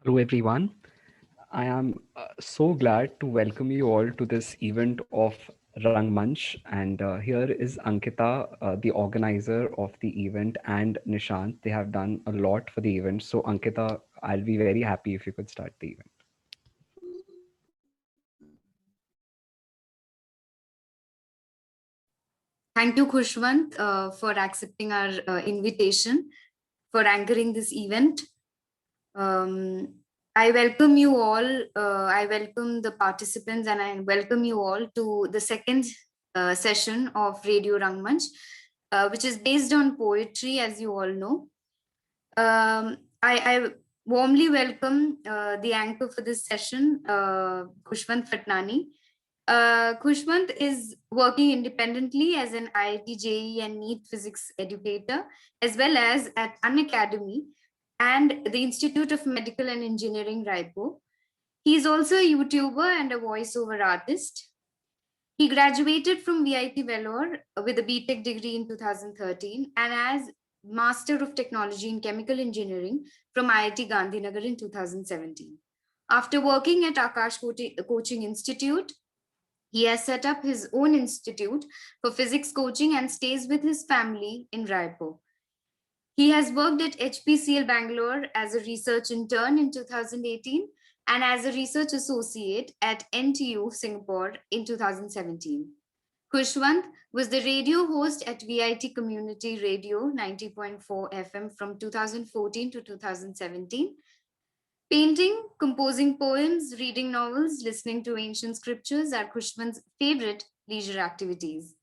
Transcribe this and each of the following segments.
Hello, everyone. I am so glad to welcome you all to this event of Rangmanch. And here is Ankita, the organizer of the event, and Nishant. They have done a lot for the event. So, Ankita, I'll be very happy if you could start the event. Thank you, Khushwant, for accepting our invitation for anchoring this event. Um, I welcome you all. I welcome the participants and I welcome you all to the second session of Radio Rangmanch, which is based on poetry, as you all know. I warmly welcome the anchor for this session, Khushwant Fatnani. Khushwant is working independently as an IIT JEE and NEET physics educator, as well as at An Academy and the Institute of Medical and Engineering, Raipur. He is also a YouTuber and a voiceover artist. He graduated from VIT Vellore with a BTech degree in 2013 and as Master of Technology in Chemical Engineering from IIT Gandhinagar in 2017. After working at Akash Coaching Institute, he has set up his own institute for physics coaching and stays with his family in Raipur. He has worked at HPCL Bangalore as a research intern in 2018 and as a research associate at NTU Singapore in 2017. Khushwant was the radio host at VIT Community Radio 90.4 FM from 2014 to 2017. Painting, composing poems, reading novels, listening to ancient scriptures are Khushwant's favorite leisure activities.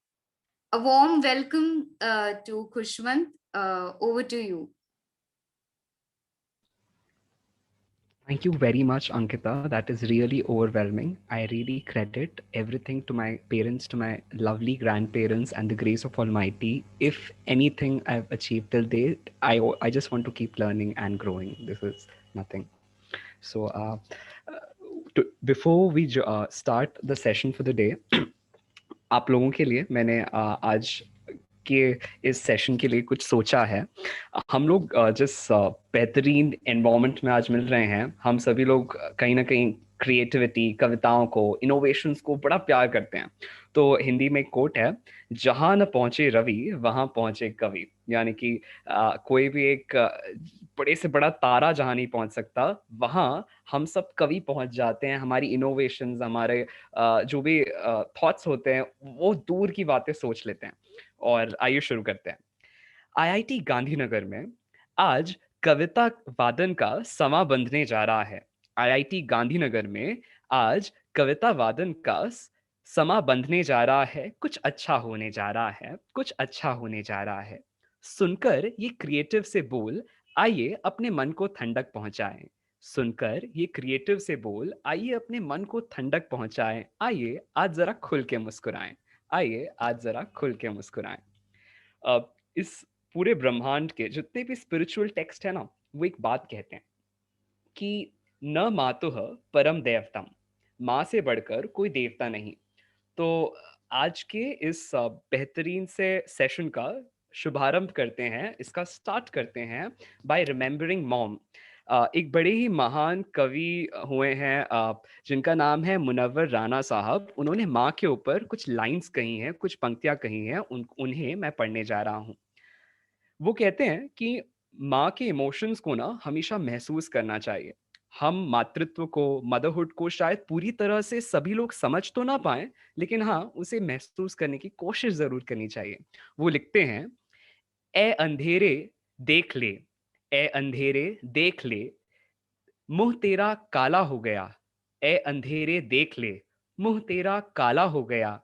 A warm welcome to Khushwant. Over to you. Thank you very much, Ankita. That is really overwhelming. I really credit everything to my parents, to my lovely grandparents, and the grace of Almighty. If anything I've achieved till date, I just want to keep learning and growing. This is nothing. So, before we start the session for the day, आप लोगों के लिए मैंने आज के इस session के लिए कुछ सोचा है। हम लोग जिस बेहतरीन एनवायरनमेंट में आज मिल रहे हैं, हम सभी लोग कहीं ना कहीं क्रिएटिविटी, कविताओं को, इनोवेशंस को बड़ा प्यार करते हैं। तो हिंदी में एक कोट है, जहां न पहुंचे रवि वहां पहुंचे कवि। यानी कि कोई भी एक बड़े से बड़ा तारा जहां नहीं पहुंच सकता, वहां हम सब कवि पहुंच जाते हैं। हमारी इनोवेशंस, हमारे जो भी थॉट्स होते हैं, वो दूर की बातें सोच लेते हैं। और आइए शुरू करते हैं। आईआईटी गांधीनगर में आज कविता वादन का समा बंधने जा रहा है। आईआईटी गांधीनगर में आज कविता वादन का समा बंधने जा रहा है। कुछ अच्छा होने जा रहा है, कुछ अच्छा होने जा रहा है। सुनकर ये क्रिएटिव से बोल, आइए अपने मन को ठंडक पहुंचाएं। सुनकर ये क्रिएटिव से बोल, आइए अपने मन को ठंडक पहुंचाएं। आइए आज जरा खुल के मुस्कुराएं। आइए आज जरा खुल के मुस्कुराएं। इस पूरे ब्रह्मांड के जितने भी स्पिरिचुअल टेक्स्ट है ना, वो एक बात कहते हैं कि न मातुः परम देवतम, माँ से बढ़कर कोई देवता नहीं। तो आज के इस बेहतरीन से सेशन का शुभारंभ करते हैं, इसका स्टार्ट करते हैं बाय रिमेम्बरिंग मॉम। एक बड़े ही महान कवि हुए हैं जिनका नाम है मुनव्वर राना साहब। उन्होंने माँ के ऊपर कुछ लाइंस कही हैं, कुछ पंक्तियां कही हैं, उन्हें मैं पढ़ने जा रहा हूँ। वो कहते हैं कि माँ के इमोशंस को ना हमेशा महसूस करना चाहिए। हम मातृत्व को, मदरहुड को शायद पूरी तरह से सभी लोग समझ तो ना पाए, लेकिन हाँ, उसे महसूस करने की कोशिश जरूर करनी चाहिए। वो लिखते हैं, ए अंधेरे देख ले, ए अंधेरे देख ले, मुंह तेरा काला हो गया। ए अंधेरे देख ले, मुंह तेरा काला हो गया।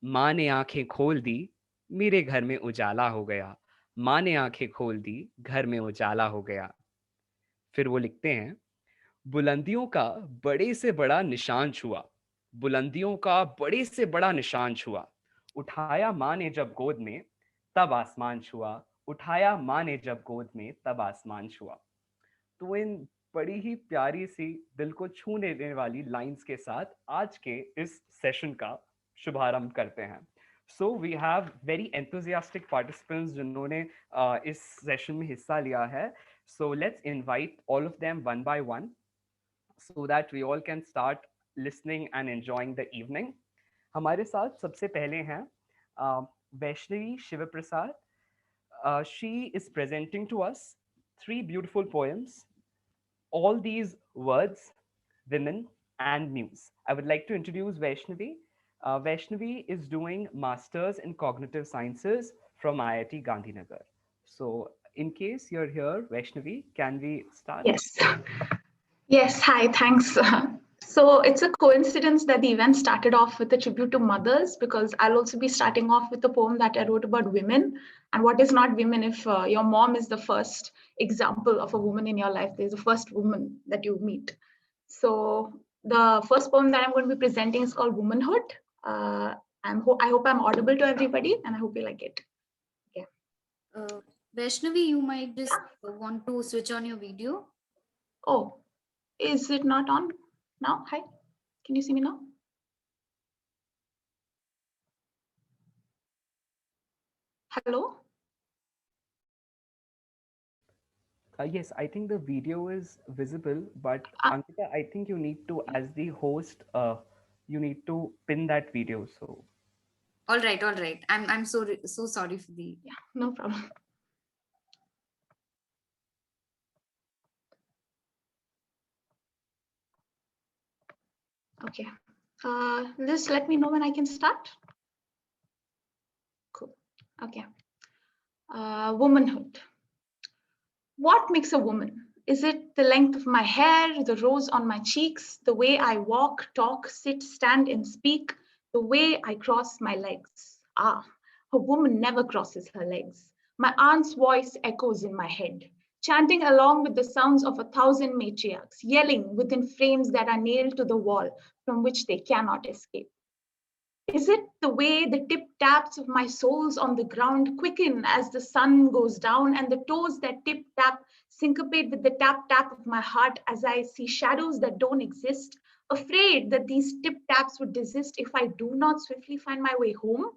माँ ने आंखें खोल दी, मेरे घर में उजाला हो गया। माँ ने आंखें खोल दी, घर में उजाला हो गया। फिर वो लिखते हैं, बुलंदियों का बड़े से बड़ा निशान छुआ, बुलंदियों का बड़े से बड़ा निशान छुआ। उठाया माँ ने जब गोद में, तब आसमान छुआ। उठाया माँ ने जब गोद में, तब आसमान छुआ। तो इन बड़ी ही प्यारी सी, दिल को छू लेने वाली लाइंस के साथ आज के इस सेशन का शुभारंभ करते हैं। So we have very enthusiastic participants जिन्होंने इस सेशन में हिस्सा लिया है। So let's invite all of them one by one. so that we all can start listening and enjoying the evening. हमारे साथ सबसे पहले हैं Vaishnavi Shivprasad. She is presenting to us three beautiful poems. All these words, women, and muse. I would like to introduce Vaishnavi. Vaishnavi is doing Masters in Cognitive Sciences from IIT Gandhinagar. So, in case you're here, Vaishnavi, can we start? Yes. Yes, hi, thanks. So it's a coincidence that the event started off with a tribute to mothers, because I'll also be starting off with a poem that I wrote about women. And what is not women if your mom is the first example of a woman in your life? There's the first woman that you meet. So the first poem that I'm going to be presenting is called Womanhood. I hope I'm audible to everybody, and I hope you like it. Okay. Vaishnavi, you might just want to switch on your video. Oh, is it not on now? Hi, can you see me now? Hello? Yes, I think the video is visible, but Ankita, I think you need to, as the host, you need to pin that video. So. All right. I'm so sorry for the. Yeah, no problem. Okay. Just let me know when I can start. Cool. Okay. Womanhood. What makes a woman? Is it the length of my hair, the rose on my cheeks, the way I walk, talk, sit, stand, and speak, the way I cross my legs? Ah, a woman never crosses her legs. My aunt's voice echoes in my head, chanting along with the sounds of 1,000 matriarchs, yelling within frames that are nailed to the wall from which they cannot escape. Is it the way the tip taps of my soles on the ground quicken as the sun goes down, and the toes that tip tap syncopate with the tap tap of my heart as I see shadows that don't exist, afraid that these tip taps would desist if I do not swiftly find my way home?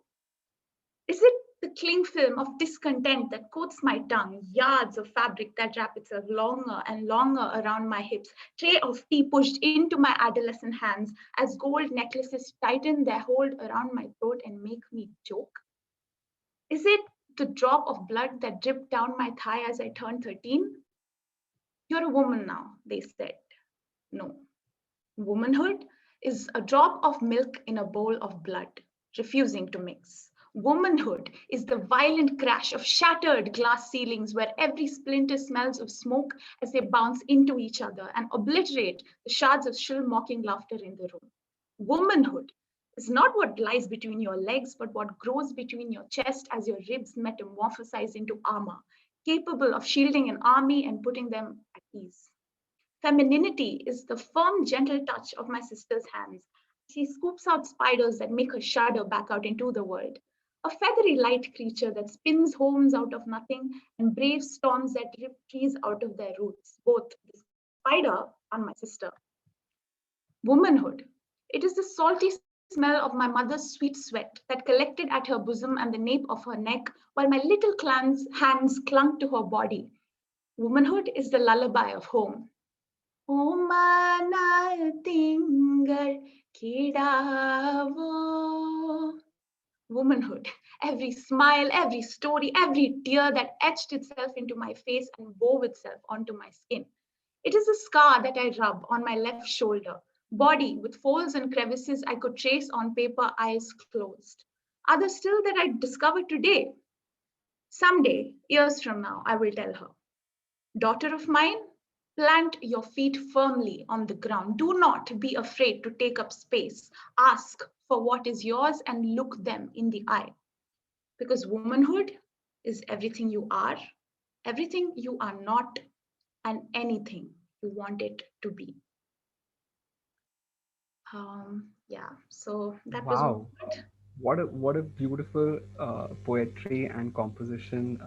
Is it the cling film of discontent that coats my tongue, yards of fabric that wrap itself longer and longer around my hips, tray of tea pushed into my adolescent hands as gold necklaces tighten their hold around my throat and make me choke? Is it the drop of blood that dripped down my thigh as I turned 13? You're a woman now, they said. No. Womanhood is a drop of milk in a bowl of blood, refusing to mix. Womanhood is the violent crash of shattered glass ceilings where every splinter smells of smoke as they bounce into each other and obliterate the shards of shrill mocking laughter in the room. Womanhood is not what lies between your legs, but what grows between your chest as your ribs metamorphosize into armor, capable of shielding an army and putting them at ease. Femininity is the firm, gentle touch of my sister's hands. She scoops out spiders that make her shudder back out into the world. A feathery light creature that spins homes out of nothing and braves storms that rip trees out of their roots, both the spider and my sister. Womanhood. It is the salty smell of my mother's sweet sweat that collected at her bosom and the nape of her neck while my little hands clung to her body. Womanhood is the lullaby of home. Womanhood, every smile, every story, every tear that etched itself into my face and wove itself onto my skin. It is a scar that I rub on my left shoulder, body with folds and crevices I could trace on paper, eyes closed. Others still that I discovered today. Someday, years from now, I will tell her, daughter of mine, plant your feet firmly on the ground. Do not be afraid to take up space. Ask for what is yours and look them in the eye. Because womanhood is everything you are, everything you are not, and anything you want it to be. Yeah, so that Wow. was What a beautiful poetry and composition,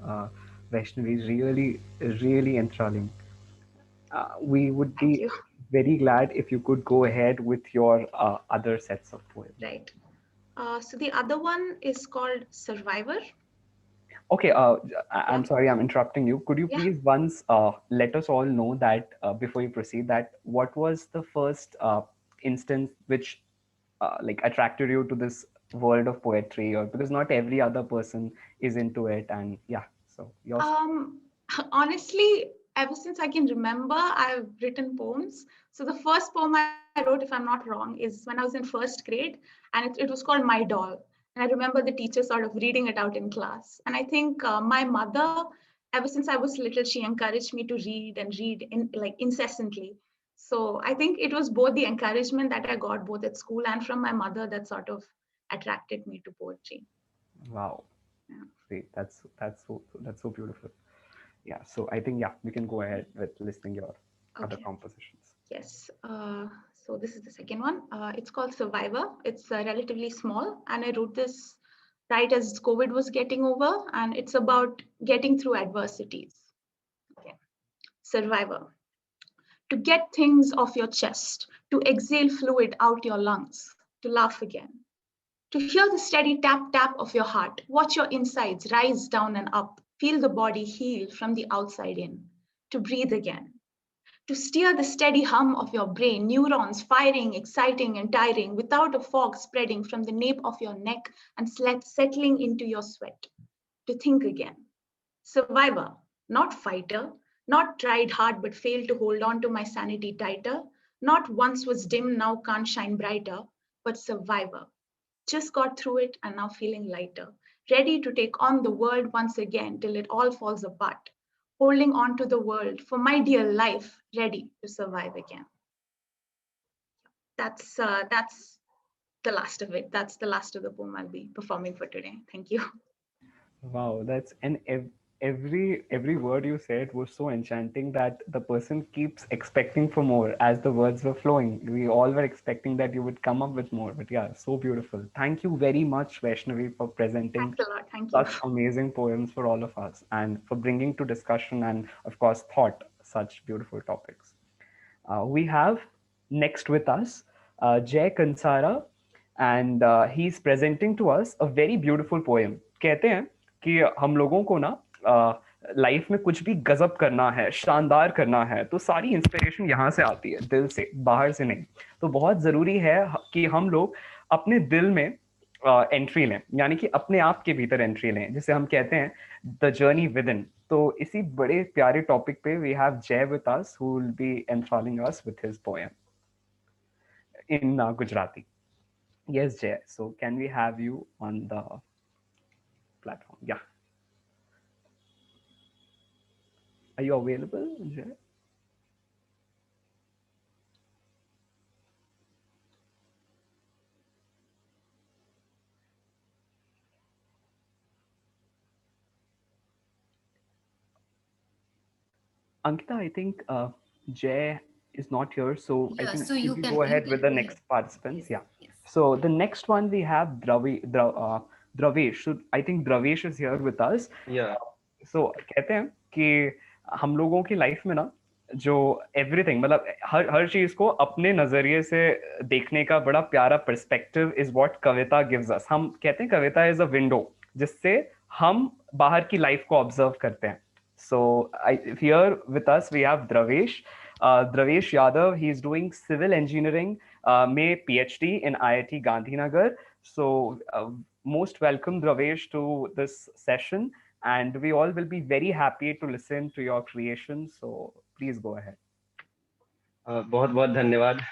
Vaishnavi. Really enthralling. We would be very glad if you could go ahead with your other sets of poems. Right. So the other one is called Survivor. Okay, I'm Yeah. sorry, I'm interrupting you. Could you Yeah. please once let us all know that before you proceed, that what was the first instance which like attracted you to this world of poetry, or because not every other person is into it, and yeah, so yours. Um, honestly, ever since I can remember, I've written poems. So the first poem I wrote, if I'm not wrong, is when I was in first grade, and it was called My Doll. And I remember the teacher sort of reading it out in class. And I think my mother, ever since I was little, she encouraged me to read and read in like incessantly. So I think it was both the encouragement that I got both at school and from my mother that sort of attracted me to poetry. Wow, Yeah. great. That's so beautiful. Yeah, so I think yeah, we can go ahead with listening your other Okay. compositions. Yes. So this is the second one. It's called Survivor. It's relatively small, and I wrote this right as COVID was getting over, and it's about getting through adversities. Okay. Survivor. To get things off your chest, to exhale fluid out your lungs, to laugh again, to hear the steady tap tap of your heart, watch your insides rise down and up, feel the body heal from the outside in, to breathe again, to steer the steady hum of your brain, neurons firing, exciting and tiring, without a fog spreading from the nape of your neck and settling into your sweat, to think again. Survivor, not fighter, not tried hard but failed to hold on to my sanity tighter, not once was dim, now can't shine brighter, but survivor. Just got through it and now feeling lighter, ready to take on the world once again till it all falls apart, holding on to the world for my dear life, ready to survive again. That's the last of it. That's the last of the poem I'll be performing for today. Thank you. Wow, that's every word you said was so enchanting that the person keeps expecting for more as the words were flowing. We all were expecting that you would come up with more, but yeah, so beautiful. Thank you very much, Vaishnavi, for presenting Thanks a lot. Thank you. such amazing poems for all of us and for bringing to discussion and, of course, thought such beautiful topics. We have next with us Jay Kansara, and he's presenting to us a very beautiful poem. कहते हैं कि हम लोगों को ना life में कुछ भी गजब करना है, शानदार करना है, तो सारी इंस्पिरेशन यहाँ से आती है, दिल से, बाहर से नहीं। तो बहुत ज़रूरी है कि हम लोग अपने दिल में एंट्री लें, यानी कि अपने आप के भीतर एंट्री लें, जिसे हम कहते हैं द जर्नी विद इन। तो इसी बड़े प्यारे टॉपिक पे we have Jay with us who will be enthralling us with his poem in Gujarati. Yes, Jay. So can we have you on the platform? Yeah. Are you available, Jay? Ankita, I think Jay is not here, so I Yeah, think so you you can can go you ahead can with the go ahead. next participants. Yes, Yeah. yes. So the next one we have Dravesh. So I think Dravesh is here with us. Yeah. So कहते हैं कि हम लोगों की life में ना जो everything मतलब हर चीज को अपने नजरिए से देखने का बड़ा प्यारा perspective is what Kavita gives us. हम कहते हैं कविता इज अ विंडो जिससे हम बाहर की लाइफ को ऑब्जर्व करते हैं। So here with us we have Dravesh. Dravesh Yadav, he is doing civil engineering, में PhD in IIT Gandhinagar. So most welcome Dravesh to this session, and we all will be very happy to listen to your creation. So please go ahead. बहुत बहुत धन्यवाद।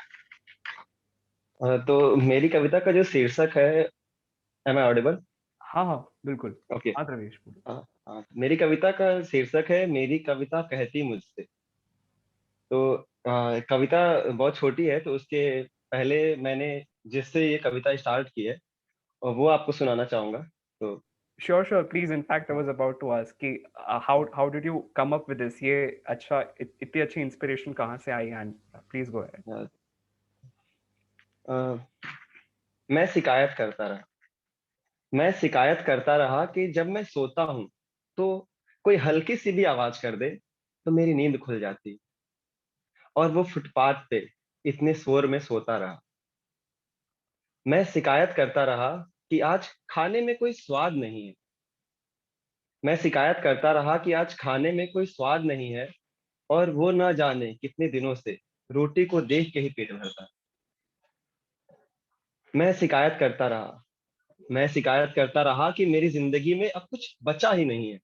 तो मेरी कविता का जो शीर्षक है, एम आई ऑडिबल? हाँ हाँ बिल्कुल। ओके। हाँ द्रवेश बोलो। मेरी कविता का शीर्षक है मेरी कविता कहती मुझसे। तो कविता बहुत छोटी है, तो उसके पहले मैंने जिससे ये कविता स्टार्ट की है और वो आपको सुनाना चाहूंगा। तो Sure, please. In fact, I was about to ask कि how did you come up with this? ये अच्छा इतनी अच्छी इंस्पिरेशन कहाँ से आई? And please go ahead. मैं शिकायत करता रहा, मैं शिकायत करता रहा कि जब मैं सोता हूं तो कोई हल्की सी भी आवाज कर दे तो मेरी नींद खुल जाती, और वो फुटपाथ पे इतने शोर में सोता रहा। मैं शिकायत करता रहा कि आज खाने में कोई स्वाद नहीं है, मैं शिकायत करता रहा कि आज खाने में कोई स्वाद नहीं है और वो न जाने कितने दिनों से रोटी को देख के ही पेट भरता है। मैं शिकायत करता रहा मैं शिकायत करता रहा कि मेरी जिंदगी में अब कुछ बचा ही नहीं है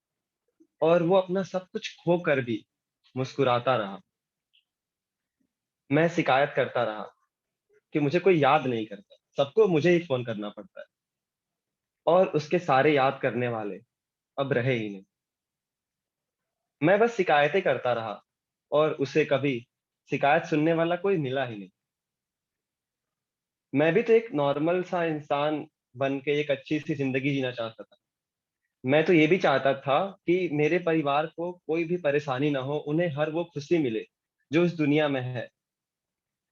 और वो अपना सब कुछ खो कर भी मुस्कुराता रहा। मैं शिकायत करता रहा कि मुझे कोई याद नहीं करता, सबको मुझे ही फोन करना पड़ता है और उसके सारे याद करने वाले अब रहे ही नहीं। मैं बस शिकायतें करता रहा और उसे कभी शिकायत सुनने वाला कोई मिला ही नहीं। मैं भी तो एक नॉर्मल सा इंसान बन के एक अच्छी सी जिंदगी जीना चाहता था। मैं तो ये भी चाहता था कि मेरे परिवार को कोई भी परेशानी ना हो, उन्हें हर वो खुशी मिले जो इस दुनिया में है।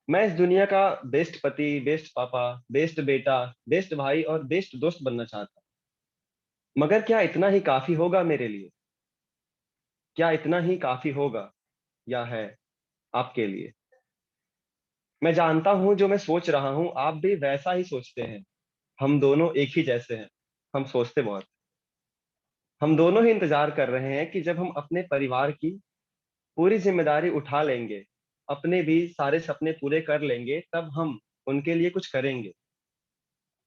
मैं इस दुनिया का बेस्ट पति, बेस्ट पापा, बेस्ट बेटा, बेस्ट भाई और बेस्ट दोस्त बनना चाहता। मगर क्या इतना ही काफी होगा मेरे लिए? क्या इतना ही काफी होगा या है आपके लिए? मैं जानता हूँ जो मैं सोच रहा हूँ आप भी वैसा ही सोचते हैं। हम दोनों एक ही जैसे हैं। हम सोचते बहुत। हम दोनों ही इंतजार कर रहे हैं कि जब हम अपने परिवार की पूरी जिम्मेदारी उठा लेंगे, अपने भी सारे सपने पूरे कर लेंगे, तब हम उनके लिए कुछ करेंगे।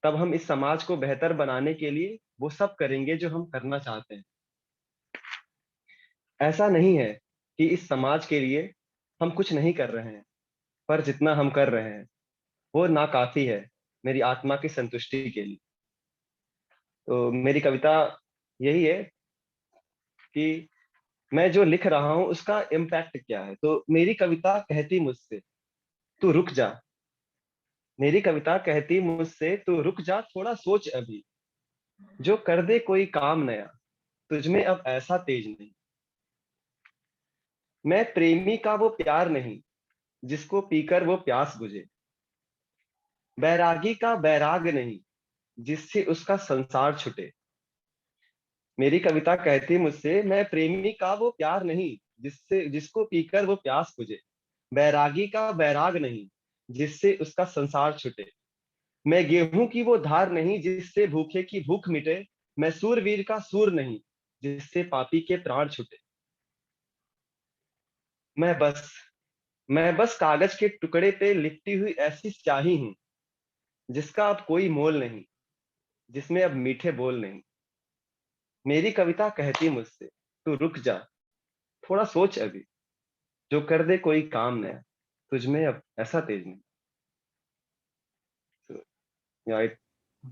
तब हम इस समाज को बेहतर बनाने के लिए वो सब करेंगे जो हम करना चाहते हैं। ऐसा नहीं है कि इस समाज के लिए हम कुछ नहीं कर रहे हैं, पर जितना हम कर रहे हैं वो नाकाफी है मेरी आत्मा की संतुष्टि के लिए। तो मेरी कविता यही है कि मैं जो लिख रहा हूँ उसका इम्पैक्ट क्या है। तो मेरी कविता कहती मुझसे, तू रुक जा। मेरी कविता कहती मुझसे, तू रुक जा, थोड़ा सोच अभी, जो कर दे कोई काम नया, तुझमें अब ऐसा तेज नहीं। मैं प्रेमी का वो प्यार नहीं जिसको पीकर वो प्यास बुझे, बैरागी का बैराग नहीं जिससे उसका संसार छुटे। मेरी कविता कहती मुझसे, मैं प्रेमी का वो प्यार नहीं जिसको पीकर वो प्यास बुझे, बैरागी का बैराग नहीं जिससे उसका संसार छुटे। मैं गेहूं की वो धार नहीं जिससे भूखे की भूख मिटे, मैं सूरवीर का सूर नहीं जिससे पापी के प्राण छुटे। मैं बस मैं बस कागज के टुकड़े पे लिपटी हुई ऐसी स्याही हूं जिसका अब कोई मोल नहीं, जिसमें अब मीठे बोल नहीं। मेरी कविता कहती मुझसे, तू रुक जा, थोड़ा सोच अभी, जो कर दे कोई काम नया, तुझमें अब ऐसा तेज नहीं। तो, या,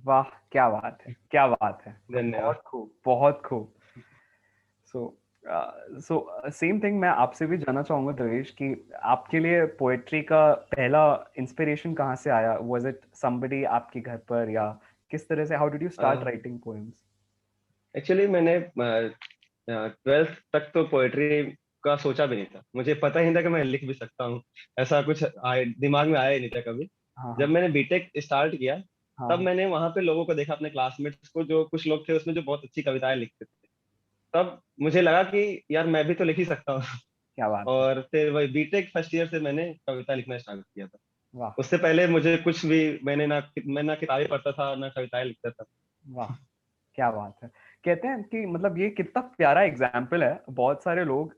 वाह, क्या बात है, क्या बात है। धन्यवाद। बहुत खूब, बहुत खूब। सो सो सेम थिंग मैं आपसे भी जानना चाहूंगा देवेश कि आपके लिए पोएट्री का पहला इंस्पिरेशन कहाँ से आया? वाज इट समबडी आपके घर पर, या किस तरह से, how did you start writing poems? Actually मैंने 12th तक तो पोएट्री का सोचा भी नहीं था। मुझे पता ही नहीं था कि मैं लिख भी सकता हूँ। ऐसा कुछ दिमाग में आया ही नहीं था कभी। हाँ जब हाँ मैंने बीटेक स्टार्ट किया, तब हाँ, मैंने वहां पे लोगों को देखा, अपने क्लासमेट्स को, जो कुछ लोग थे उसमें जो बहुत अच्छी कविताएं लिखते थे। तब मुझे लगा कि यार मैं भी तो लिख ही सकता हूँ। क्या बात है। और फिर वही बीटेक फर्स्ट ईयर से मैंने कविता लिखना स्टार्ट किया था। वाह, उससे पहले मुझे कुछ भी, मैं ना किताबें पढ़ता था ना कविताएं लिखता था। वाह, क्या बात है। कहते हैं कि मतलब ये कितना प्यारा एग्जाम्पल है। बहुत सारे लोग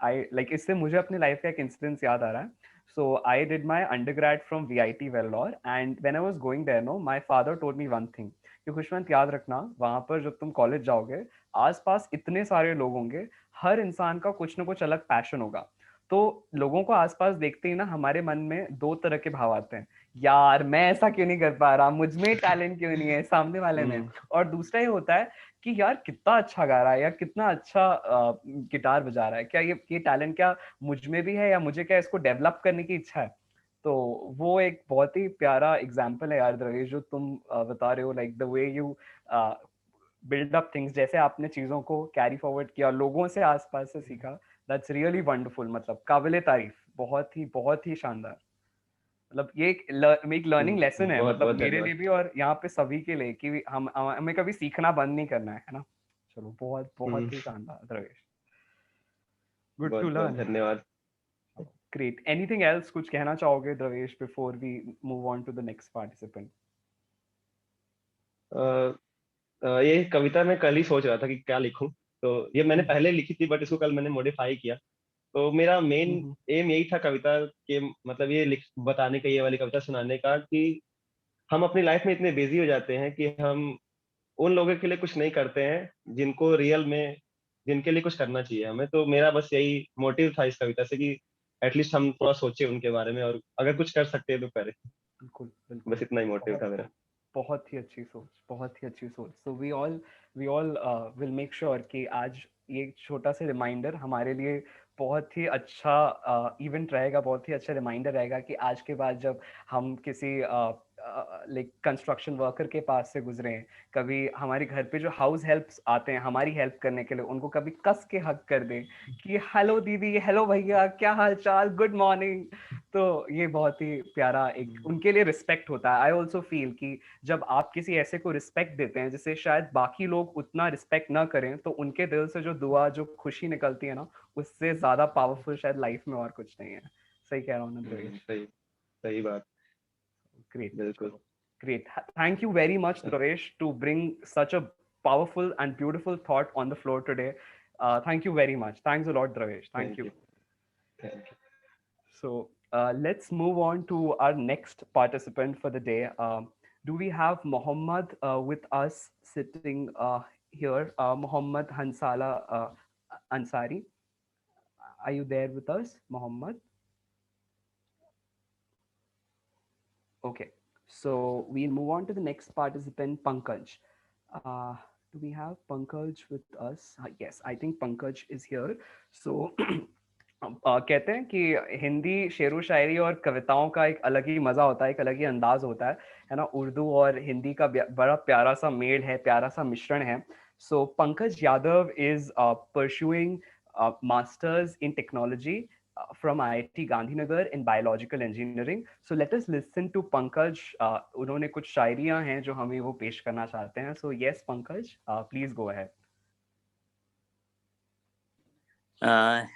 आई लाइक, इससे मुझे अपनी लाइफ का एक इंसिडेंस याद आ रहा है। So I did my undergrad from VIT Vellore, and when I was going there, no, my father told me one thing कि खुशवंत, याद रखना, वहां पर जब तुम कॉलेज जाओगे, आसपास इतने सारे लोग होंगे, हर इंसान का कुछ ना कुछ अलग पैशन होगा। तो लोगों को आसपास देखते ही ना हमारे मन में दो तरह के भाव आते हैं। यार मैं ऐसा क्यों नहीं कर पा रहा, मुझ में टैलेंट क्यों नहीं है, सामने वाले में। हम्म, और दूसरा ये होता है कि यार कितना अच्छा गा रहा है, या कितना अच्छा गिटार बजा रहा है, क्या ये टैलेंट क्या मुझ में भी है, या मुझे क्या इसको डेवलप करने की इच्छा है। तो वो एक बहुत ही प्यारा एग्जाम्पल है यार द्रवेश, जो तुम बता रहे हो, like the way you build up things, जैसे आपने चीजों को कैरी फॉरवर्ड किया, लोगों से, आसपास से सीखा। दैट्स रियली वंडरफुल, मतलब काबिले तारीफ, बहुत ही शानदार। मतलब ये एक लर्निंग लेसन है, बहुत मतलब बहुत मेरे लिए धन्यवाद। भी और यहाँ पे सभी के लिए, कि हमें कभी सीखना बंद नहीं करना है ना। चलो, बहुत हम्म, बहुत ही शानदार द्रवेश, गुड टू बहुत बहुत लर्न। धन्यवाद। ग्रेट, एनीथिंग एल्स कुछ कहना चाहोगे Dravesh before we move on to the next participant? ये कविता मैं कल ही सोच रहा था कि क्या लिखूं। तो ये मैंने पहले लिखी थी, बट इसको कल मैंने मॉडिफाई किया। तो मेरा मेन एम यही था कविता के, मतलब ये लिख बताने का, ये वाली कविता सुनाने का, कि हम अपनी लाइफ में इतने बिजी हो जाते हैं कि हम उन लोगों के लिए कुछ नहीं करते हैं जिनको रियल में, जिनके लिए कुछ करना चाहिए हमें। तो मेरा बस यही मोटिव था इस कविता से, कि एटलीस्ट हम थोड़ा सोचे उनके बारे में, और अगर कुछ कर सकते हैं तो करें। बिल्कुल बिल्कुल, बस इतना ही मोटिव था मेरा। बहुत ही अच्छी सोच, बहुत ही अच्छी सोच। So we all will make sure कि आज ये छोटा सा रिमाइंडर हमारे लिए बहुत ही अच्छा इवेंट रहेगा, बहुत ही अच्छा रिमाइंडर रहेगा कि आज के बाद जब हम किसी लाइक कंस्ट्रक्शन वर्कर के पास से गुजरे हैं, कभी हमारे घर पे जो हाउस हेल्प्स आते हैं हमारी हेल्प करने के लिए, उनको कभी कस के हक कर दें कि हेलो दीदी, हेलो भैया, क्या हाल चाल, गुड मॉर्निंग। तो ये बहुत ही प्यारा एक उनके लिए रिस्पेक्ट होता है। आई ऑल्सो फील कि जब आप किसी ऐसे को रिस्पेक्ट देते हैं जिसे शायद बाकी लोग उतना रिस्पेक्ट ना करें, तो उनके दिल से जो दुआ, जो खुशी निकलती है ना, उससे ज्यादा पावरफुल शायद लाइफ में और कुछ नहीं है। सही कह रहा हूँ ना द्रवेश? सही सही बात। ग्रेट, बिल्कुल। great. Thank you very much, Dravesh, to bring such a powerful and beautiful thought on the floor today. Thank you very much. Thanks a lot, Dravesh. Thank you. Thank you. So let's move on to our next participant for the day. Do we have Mohammad with us sitting here? Mohammad Hansala Ansari. Are you there with us, Mohammad? Okay. So we'll move on to the next participant, Pankaj. Do we have Pankaj with us? Yes, I think Pankaj is here. So कहते हैं कि हिंदी शेरो शायरी और कविताओं का एक अलग ही मजा होता है, एक अलग ही अंदाज होता है ना? उर्दू और हिंदी का बड़ा प्यारा सा मेल है, प्यारा सा मिश्रण है। So Pankaj Yadav is pursuing masters in technology from IIT Gandhinagar in biological engineering. So let us listen to Pankaj. उन्होंने कुछ शायरियां हैं जो हमें वो पेश करना चाहते हैं. So yes, Pankaj, please go ahead.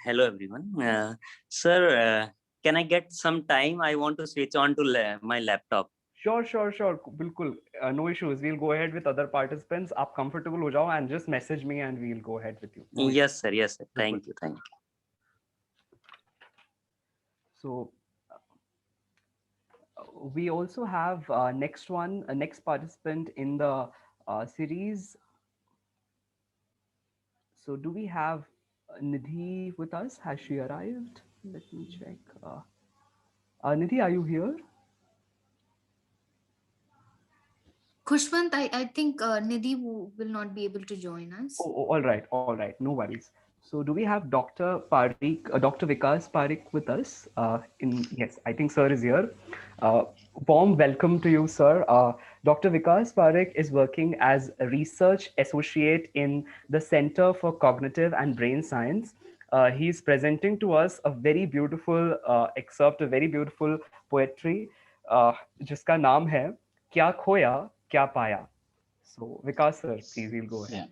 Hello everyone. Sir, can I get some time? I want to switch on to my laptop. Sure. बिल्कुल, no issues. We'll go ahead with other participants. आप comfortable हो जाओ and just message me and we'll go ahead with you. No yes, sir. Yes, sir. Thank you. So we also have next participant in the series. So do we have Nidhi with us? Has she arrived? Let me check. Nidhi, are you here? Khushwant, I think Nidhi will not be able to join us. Oh, all right. No worries. So do we have Dr. Parikh, Dr. Vikas Parikh with us? Yes, I think sir is here. Warm welcome to you, sir. Dr. Vikas Parikh is working as a research associate in the Center for Cognitive and Brain Science. He's presenting to us a very beautiful excerpt, a very beautiful poetry, जिसका नाम है क्या खोया क्या पाया. So Vikas sir, please we'll go ahead. Yeah.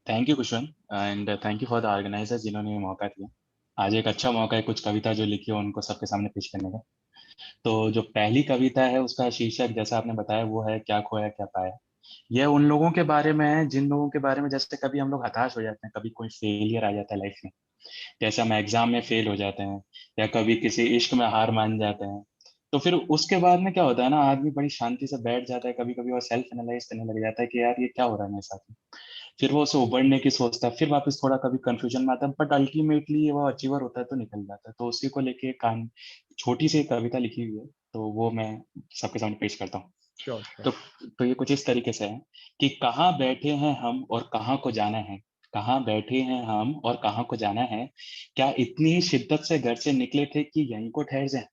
Thank you, Kushwan, and thank you for the organizers जिन्होंने ये मौका दिया. आज एक अच्छा मौका है कुछ कविता जो लिखी है उनको सबके सामने पेश करने का. तो जो पहली कविता है उसका शीर्षक जैसा आपने बताया वो है क्या खोया क्या पाया. यह उन लोगों के बारे में है जिन लोगों के बारे में जैसे कभी हम लोग हताश हो जाते हैं, कभी कोई फेलियर आ जाता है लाइफ में, जैसे हम एग्जाम में फेल हो जाते हैं या कभी किसी इश्क में हार मान जाते हैं. तो फिर उसके बाद में क्या होता है ना, आदमी बड़ी शांति से बैठ जाता है कभी कभी और सेल्फ एनालाइज करने लग जाता है कि यार ये क्या हो रहा है मेरे साथ में. फिर वो उसे उबरने की सोचता है, फिर वापस थोड़ा कभी कंफ्यूजन में आता है, बट अल्टीमेटली वो अचीवर होता है तो निकल जाता है. तो उसी को लेके छोटी सी कविता लिखी हुई है, तो वो मैं सबके सामने पेश करता हूँ. Sure. तो ये कुछ इस तरीके से है कि कहाँ बैठे हैं हम और कहाँ को जाना है. कहाँ बैठे हैं हम और कहाँ को जाना है. क्या इतनी शिद्दत से घर से निकले थे कि यहीं को ठहर जाए.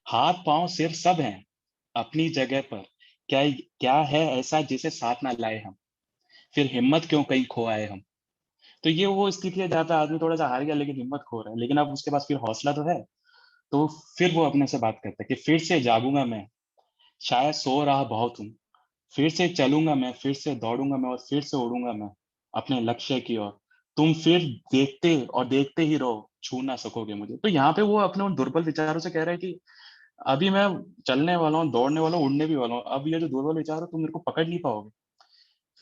हाथ पांव सिर सब हैं अपनी जगह पर. क्या है ऐसा जिसे साथ ना लाए हम. फिर हिम्मत क्यों कहीं खो आए हम. तो ये वो स्थिति है जहाँ पे आदमी थोड़ा सा हार गया लेकिन हिम्मत खो रहा है, लेकिन अब उसके पास फिर हौसला तो है. तो फिर वो अपने से बात करता है कि फिर से जागूंगा मैं, शायद सो रहा बहुत हूँ. फिर से चलूंगा मैं, फिर से दौड़ूंगा मैं और फिर से उड़ूंगा मैं अपने लक्ष्य की ओर. तुम फिर देखते और देखते ही रहो, छू ना सकोगे मुझे. तो यहाँ पे वो अपने उन दुर्बल विचारों से कह रहा है कि अभी मैं चलने वाला हूँ, दौड़ने वाला हूँ, उड़ने भी वाला हूँ. अब ये जो दुर्बल विचार है तुम मेरे को पकड़ नहीं पाओगे.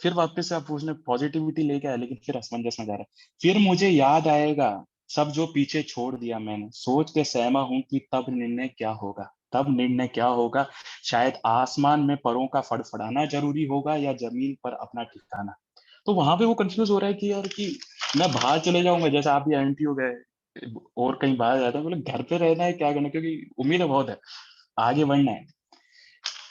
फिर वापस से आप उसने पॉजिटिविटी लेके आया, लेकिन फिर असमंजस में जा रहा है। फिर मुझे याद आएगा सब जो पीछे छोड़ दिया मैंने, सोच के सहमा हूं कि तब निर्णय क्या होगा, तब निर्णय क्या होगा। शायद आसमान में परों का फड़फड़ाना जरूरी होगा या जमीन पर अपना ठिकाना। तो वहां पे वो कंफ्यूज हो रहा है कि यार कि मैं बाहर चले जाऊंगा, जैसे आप ये एंटी हो गए और कहीं बाहर जाता है, बोले घर पे रहना है क्या करना, क्योंकि उम्मीद बहुत है, आगे बढ़ना है।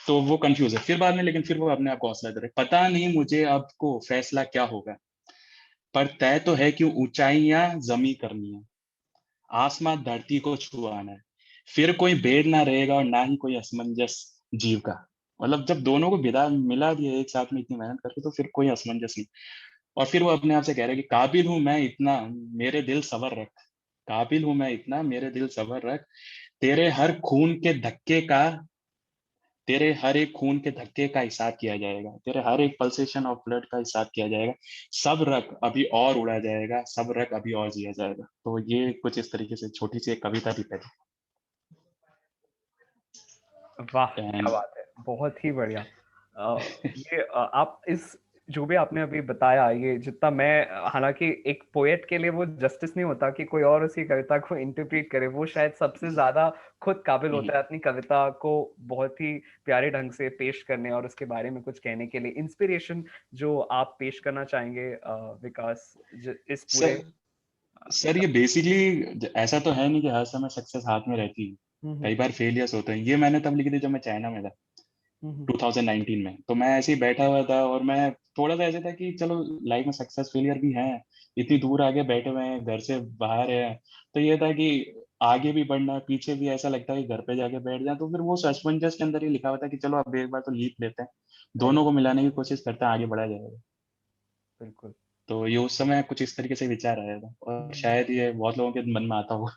तो वो कंफ्यूज है। फिर बाद में लेकिन फिर वो अपने आप को हौसला दे रहे, पता नहीं मुझे अब को फैसला क्या होगा, पर तय तो है कि ऊंचाइयां जमी करनी है, आसमां धरती को छुआना है। फिर कोई भेद ना रहेगा और ना ही कोई असमंजस जीव का। मतलब जब दोनों को विदा मिला भी है एक साथ में इतनी मेहनत करके, तो फिर कोई असमंजस नहीं। और फिर वो अपने आप से कह रहा है कि काबिल हूं मैं इतना, मेरे दिल सबर रख, काबिल हूं मैं इतना, मेरे दिल सबर रख, तेरे हर खून के धक्के का, तेरे हर एक खून के धक्के का हिसाब किया जाएगा, तेरे हर एक पल्सेशन ऑफ ब्लड का हिसाब किया जाएगा। सब रख अभी और उड़ा जाएगा, सब रख अभी और जिया जाएगा। तो ये कुछ इस तरीके से छोटी सी एक कविता भी पहले। वाह क्या एंड बात है, बहुत ही बढ़िया। ये आप इस जो भी आपने अभी बताया, ये जितना मैं हालांकि एक पोएट के लिए वो जस्टिस नहीं होता कि कोई और उसकी कविता को इंटरप्रेट करे, वो शायद सबसे ज्यादा खुद काबिल होता है अपनी कविता को बहुत ही प्यारे ढंग से पेश करने और उसके बारे में कुछ कहने के लिए। इंस्पिरेशन जो आप पेश करना चाहेंगे विकास इस पूरे सर ये बेसिकली ऐसा तो है नहीं कि हर समय सक्सेस हाथ में रहती है, कई बार फेलियर्स होते हैं। ये मैंने तब लिखी थी जब मैं चाइना में था 2019 में। तो मैं ऐसे ही बैठा हुआ था और मैं थोड़ा सा ऐसे था कि चलो लाइफ में सक्सेस फेलियर भी है, इतनी दूर आगे बैठे हुए हैं, घर से बाहर है। तो ये था कि आगे भी बढ़ना है, पीछे भी ऐसा लगता है कि घर पे जाके बैठ जाए। तो फिर वो सस्पेंजस के अंदर ही लिखा हुआ था कि चलो अब एक बार तो लीप लेते हैं, दोनों को मिलाने की कोशिश करते हैं, आगे बढ़ा जाएगा। बिल्कुल। तो ये उस समय कुछ इस तरीके से विचार आया था, और शायद ये बहुत लोगों के मन में आता होगा।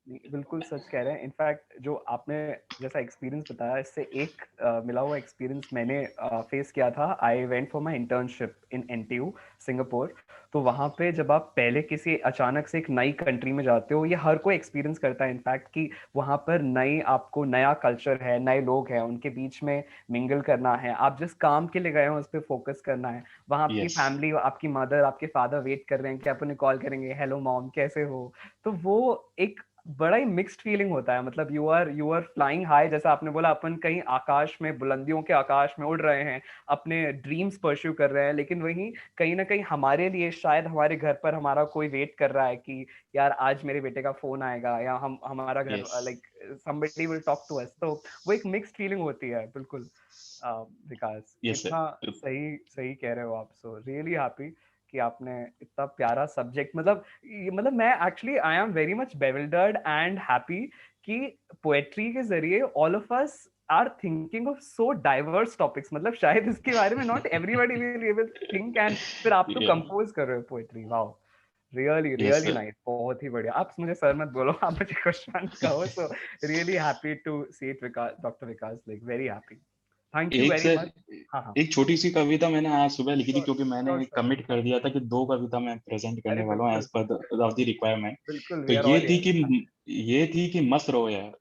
नहीं, बिल्कुल सच कह रहे हैं। इनफैक्ट जो आपने जैसा एक्सपीरियंस बताया, इससे एक मिला हुआ एक्सपीरियंस मैंने फेस किया था। I went for my internship in NTU Singapore. तो वहाँ पे जब आप पहले किसी अचानक से एक नई कंट्री में जाते हो, ये हर कोई एक्सपीरियंस करता है इनफैक्ट, कि वहाँ पर नई आपको नया कल्चर है, नए लोग हैं, उनके बीच में मिंगल करना है, आप जिस काम के लिए गए हो उस पर फोकस करना है। वहाँ आपकी यस फैमिली, आपकी मदर, आपके फादर वेट कर रहे हैं कि आप उन्हें कॉल करेंगे, हेलो मॉम कैसे हो। तो वो एक बड़ा ही मिक्स्ड फीलिंग होता है। मतलब यू आर फ्लाइंग हाई, जैसा आपने बोला, अपन कहीं आकाश में, बुलंदियों के आकाश में उड़ रहे हैं, अपने ड्रीम्स परस्यू कर रहे हैं, लेकिन वहीं कहीं ना कहीं हमारे लिए शायद हमारे घर पर हमारा कोई वेट कर रहा है कि यार आज मेरे बेटे का फोन आएगा, या हम हमारा घर yes like somebody will talk to us। तो वो एक मिक्स्ड फीलिंग होती है। बिल्कुल विकास, यस इतना सर। सही सही कह रहे हो आप। सो रियली हैप्पी कि आपने इतना प्यारा सब्जेक्ट, मतलब मैं actually I am very much bewildered and happy कि पोएट्री के जरिए all of us are thinking of so diverse topics. मतलब शायद इसके बारे में not everybody will able think, and फिर आप तो कंपोज कर रहे हो poetry. Wow, really yes really sir. Nice, बहुत ही बढ़िया। आप मुझे सर मत बोलो, आप मुझे क्वेश्चन कहो। So really happy to see it Vikas, doctor Vikas, like very happy. Thank you एक वेरी सर, मच। हाँ हाँ, एक छोटी सी कविता मैंने आज सुबह लिखी थी, श्योर क्योंकि श्योर मैंने श्योर। कमिट कर दिया था कि 2 कविता मैं प्रेजेंट अरे करने वाला हूँ बिल्कुल as per of the requirement. बिल्कुल, तो वी आर ऑल हियर। ये थी कि मस्त रहो यार,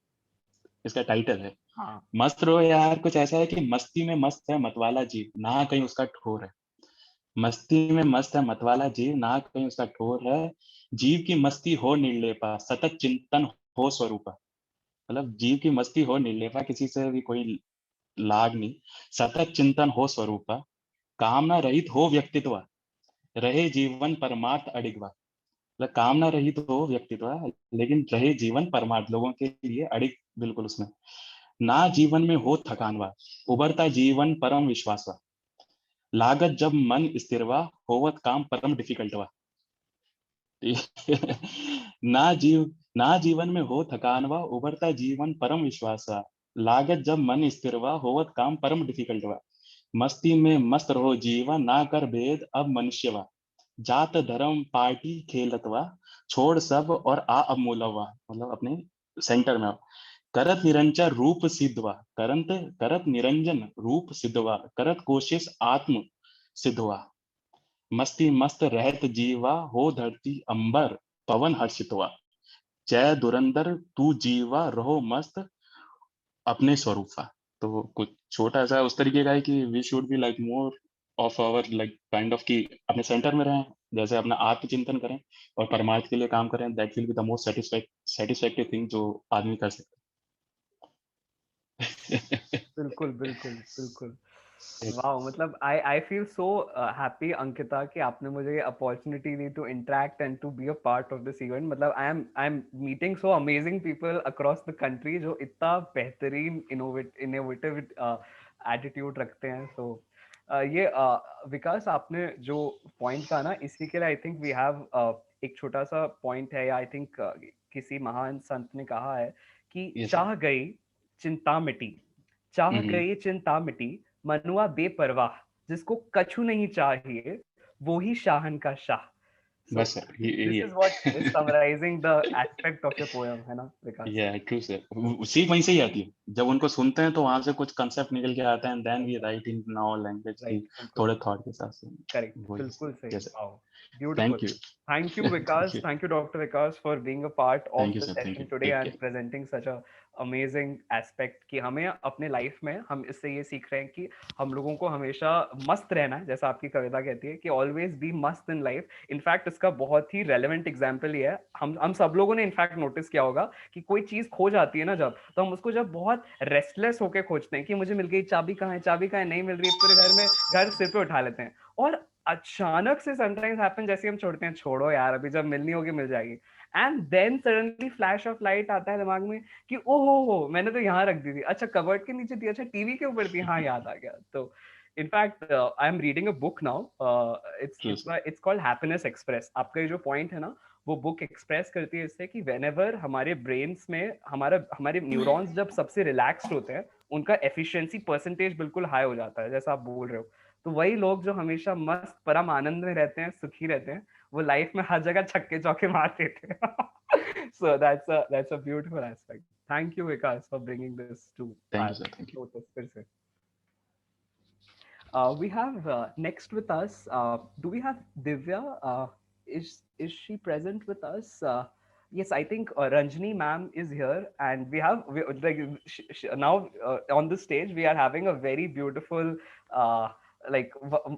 इसका टाइटल है। हाँ, मस्त रहो यार कुछ ऐसा है कि मस्ती में मस्त है मतवाला जीव, ना कहीं उसका ठोर है। मस्ती में मस्त है मतवाला जीव, ना कहीं उसका ठोर है। जीव की मस्ती हो निर्लेपा, सतत चिंतन हो स्वरूपा। मतलब जीव की मस्ती हो निर्लेपा, किसी से भी कोई लाग नहीं, सतत चिंतन हो स्वरूपा। कामना रहित हो व्यक्तित्व, रहे जीवन परमार्थ अडिगवा। मतलब कामना रहित हो व्यक्तित्व, लेकिन रहे जीवन परमार्थ, लोगों के लिए अडिग, बिल्कुल उसमें। ना जीवन में हो थकानवा, उबरता जीवन परम विश्वासवा। लागत जब मन स्थिरवा, होवत काम परम डिफिकल्टवा। ना जीव ना जीवन में हो थकानवा, उबरता जीवन परम विश्वासा। लागत जब मन स्थिरवा, होवत काम परम डिफिकल्टवा। मस्ती में मस्त रहो जीवा, ना कर भेद अब मनुष्यवा। जात धर्म पार्टी खेलतवा, छोड़ सब और आ अब मूलवा। मतलब अपने सेंटर में आओ। करत निरंजन रूप सिद्धवा, करत निरंजन रूप सिद्धवा। करत कोशिश आत्म सिद्धवा। मस्ती मस्त रहत जीवा, हो धरती अंबर पवन हर्षितवा। जय दुरंदर तू जीवा, रहो मस्त अपने स्वरूपा। तो कुछ छोटा सा उस तरीके का है कि we should be like more of our like kind of कि अपने सेंटर में रहें, जैसे अपना आत्मचिंतन करें और परमार्थ के लिए काम करें, that will be the most satisfactory thing जो आदमी कर सकता है। बिल्कुल, बिल्कुल, बिल्कुल। वाओ! मतलब I feel so happy Ankita कि आपने मुझे ये अपॉर्चुनिटी दी to interact and to be a part of this event. मतलब I am meeting so amazing people across the country जो इतना बेहतरीन इनोवेटिव एटीट्यूड रखते हैं। सो ये विकास आपने जो पॉइंट कहा ना, इसी के लिए आई थिंक वी हैव एक छोटा सा पॉइंट है, या आई थिंक किसी महान संत ने कहा है कि Yes, sir. चाह गई चिंता मिटी, चाह हम्म, गई चिंता मिटी, मनुआ बेपरवाह, जिसको कछु नहीं चाहिए वो ही शाहन का शाह। So बस सर this ये is what is summarizing the aspect of your poem, है ना विकास? या ट्रू सर, उसी वहीं से ही आती है। जब उनको सुनते हैं तो वहां से कुछ कंसेप्ट निकल के आता है, and then we write in now language की Right, बिल्कुल थोड़े थॉट के साथ से। करेक्ट, वही बिल्कुल सही। जैसे wow, beautiful. Thank you. Thank you, thank Vikas. You, Thank you, Dr. Vikas, for being a part of thank you the sir, thank you, session today take and care. presenting such a amazing aspect कि हमें अपने life में हम इससे ये सीख रहे हैं कि हम लोगों को हमेशा मस्त रहना है, जैसा आपकी कविता कहती है कि ऑलवेज बी मस्त इन लाइफ। इनफैक्ट इसका बहुत ही रेलेवेंट एग्जाम्पल ही है, हम सब लोगों ने इनफैक्ट नोटिस किया होगा कि कोई चीज खो जाती है ना जब, तो हम उसको जब बहुत रेस्टलेस होके खोजते हैं कि मुझे मिल गई, चाबी कहाँ है, चाबी कहाँ है, नहीं मिल रही है, पूरे घर में घर सिर पे उठा लेते हैं। और अचानक से समटाइम्स हैपन, जैसे हम छोड़ते हैं, छोड़ो यार अभी जब मिलनी होगी मिल जाएगी, and then suddenly flash of light आता है दिमाग में कि ओहो हो मैंने तो यहाँ रख दी थी, अच्छा कबर्ड के नीचे थी, अच्छा टीवी के ऊपर थी, हाँ याद आ गया। तो in fact I am reading a book now, it's true it's sir. It's called happiness express. आपका ये जो पॉइंट है ना, वो बुक एक्सप्रेस करती है इससे कि व्हेनेवर हमारे ब्रेन्स में हमारे न्यूरॉन्स जब सबसे रिलैक्स्ड होते हैं, उनका एफिशिएंसी परसेंटेज बिल्कुल हाई हो जाता है, जैसा आप बोल रहे हो। तो वही लोग जो हमेशा मस्त परम आनंद में रहते हैं, सुखी रहते हैं, वो लाइफ में हर जगह छक्के चौके मार देते हैं। So that's a beautiful aspect. Thank you, Vikas, for bringing this to thank our you sir, thank you. notice. फिर से we have next with us, do we have Divya? Is she present with us? Yes, I think Ranjani ma'am is here, and like now on the stage we are having a very beautiful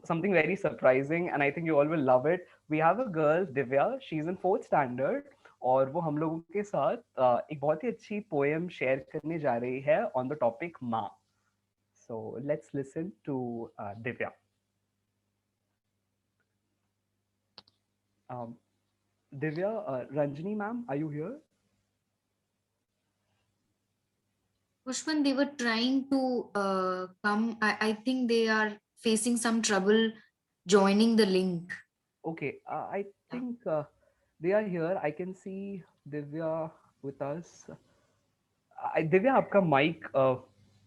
something very surprising, and I think you all will love it. We have a girl, Divya. She's in 4th standard, और वो हम लोगों के साथ एक बहुत ही अच्छी पोएम शेयर करने जा रही है on the topic माँ. So let's listen to Divya. Divya, Ranjani ma'am, are you here? Kushman, they were trying to come. I think they are facing some trouble joining the link. Okay, I think they are here. I can see Divya with us. Divya, आपका mic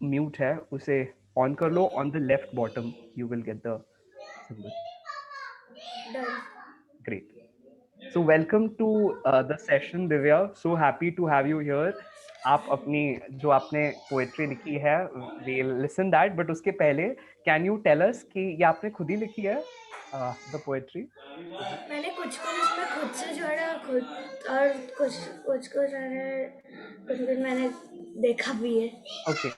mute है, उसे on कर लो. On the left bottom, you will get the symbol. Done. Great. So welcome to the session, Divya. So happy to have you here. आप अपनी जो आपने poetry लिखी है, we'll listen that. But उसके पहले, can you tell us कि ये आपने खुद ही लिखी है the poetry? मैंने कुछ इसमें खुद से जोड़ा, खुद, और कुछ मैंने देखा भी है। Okay,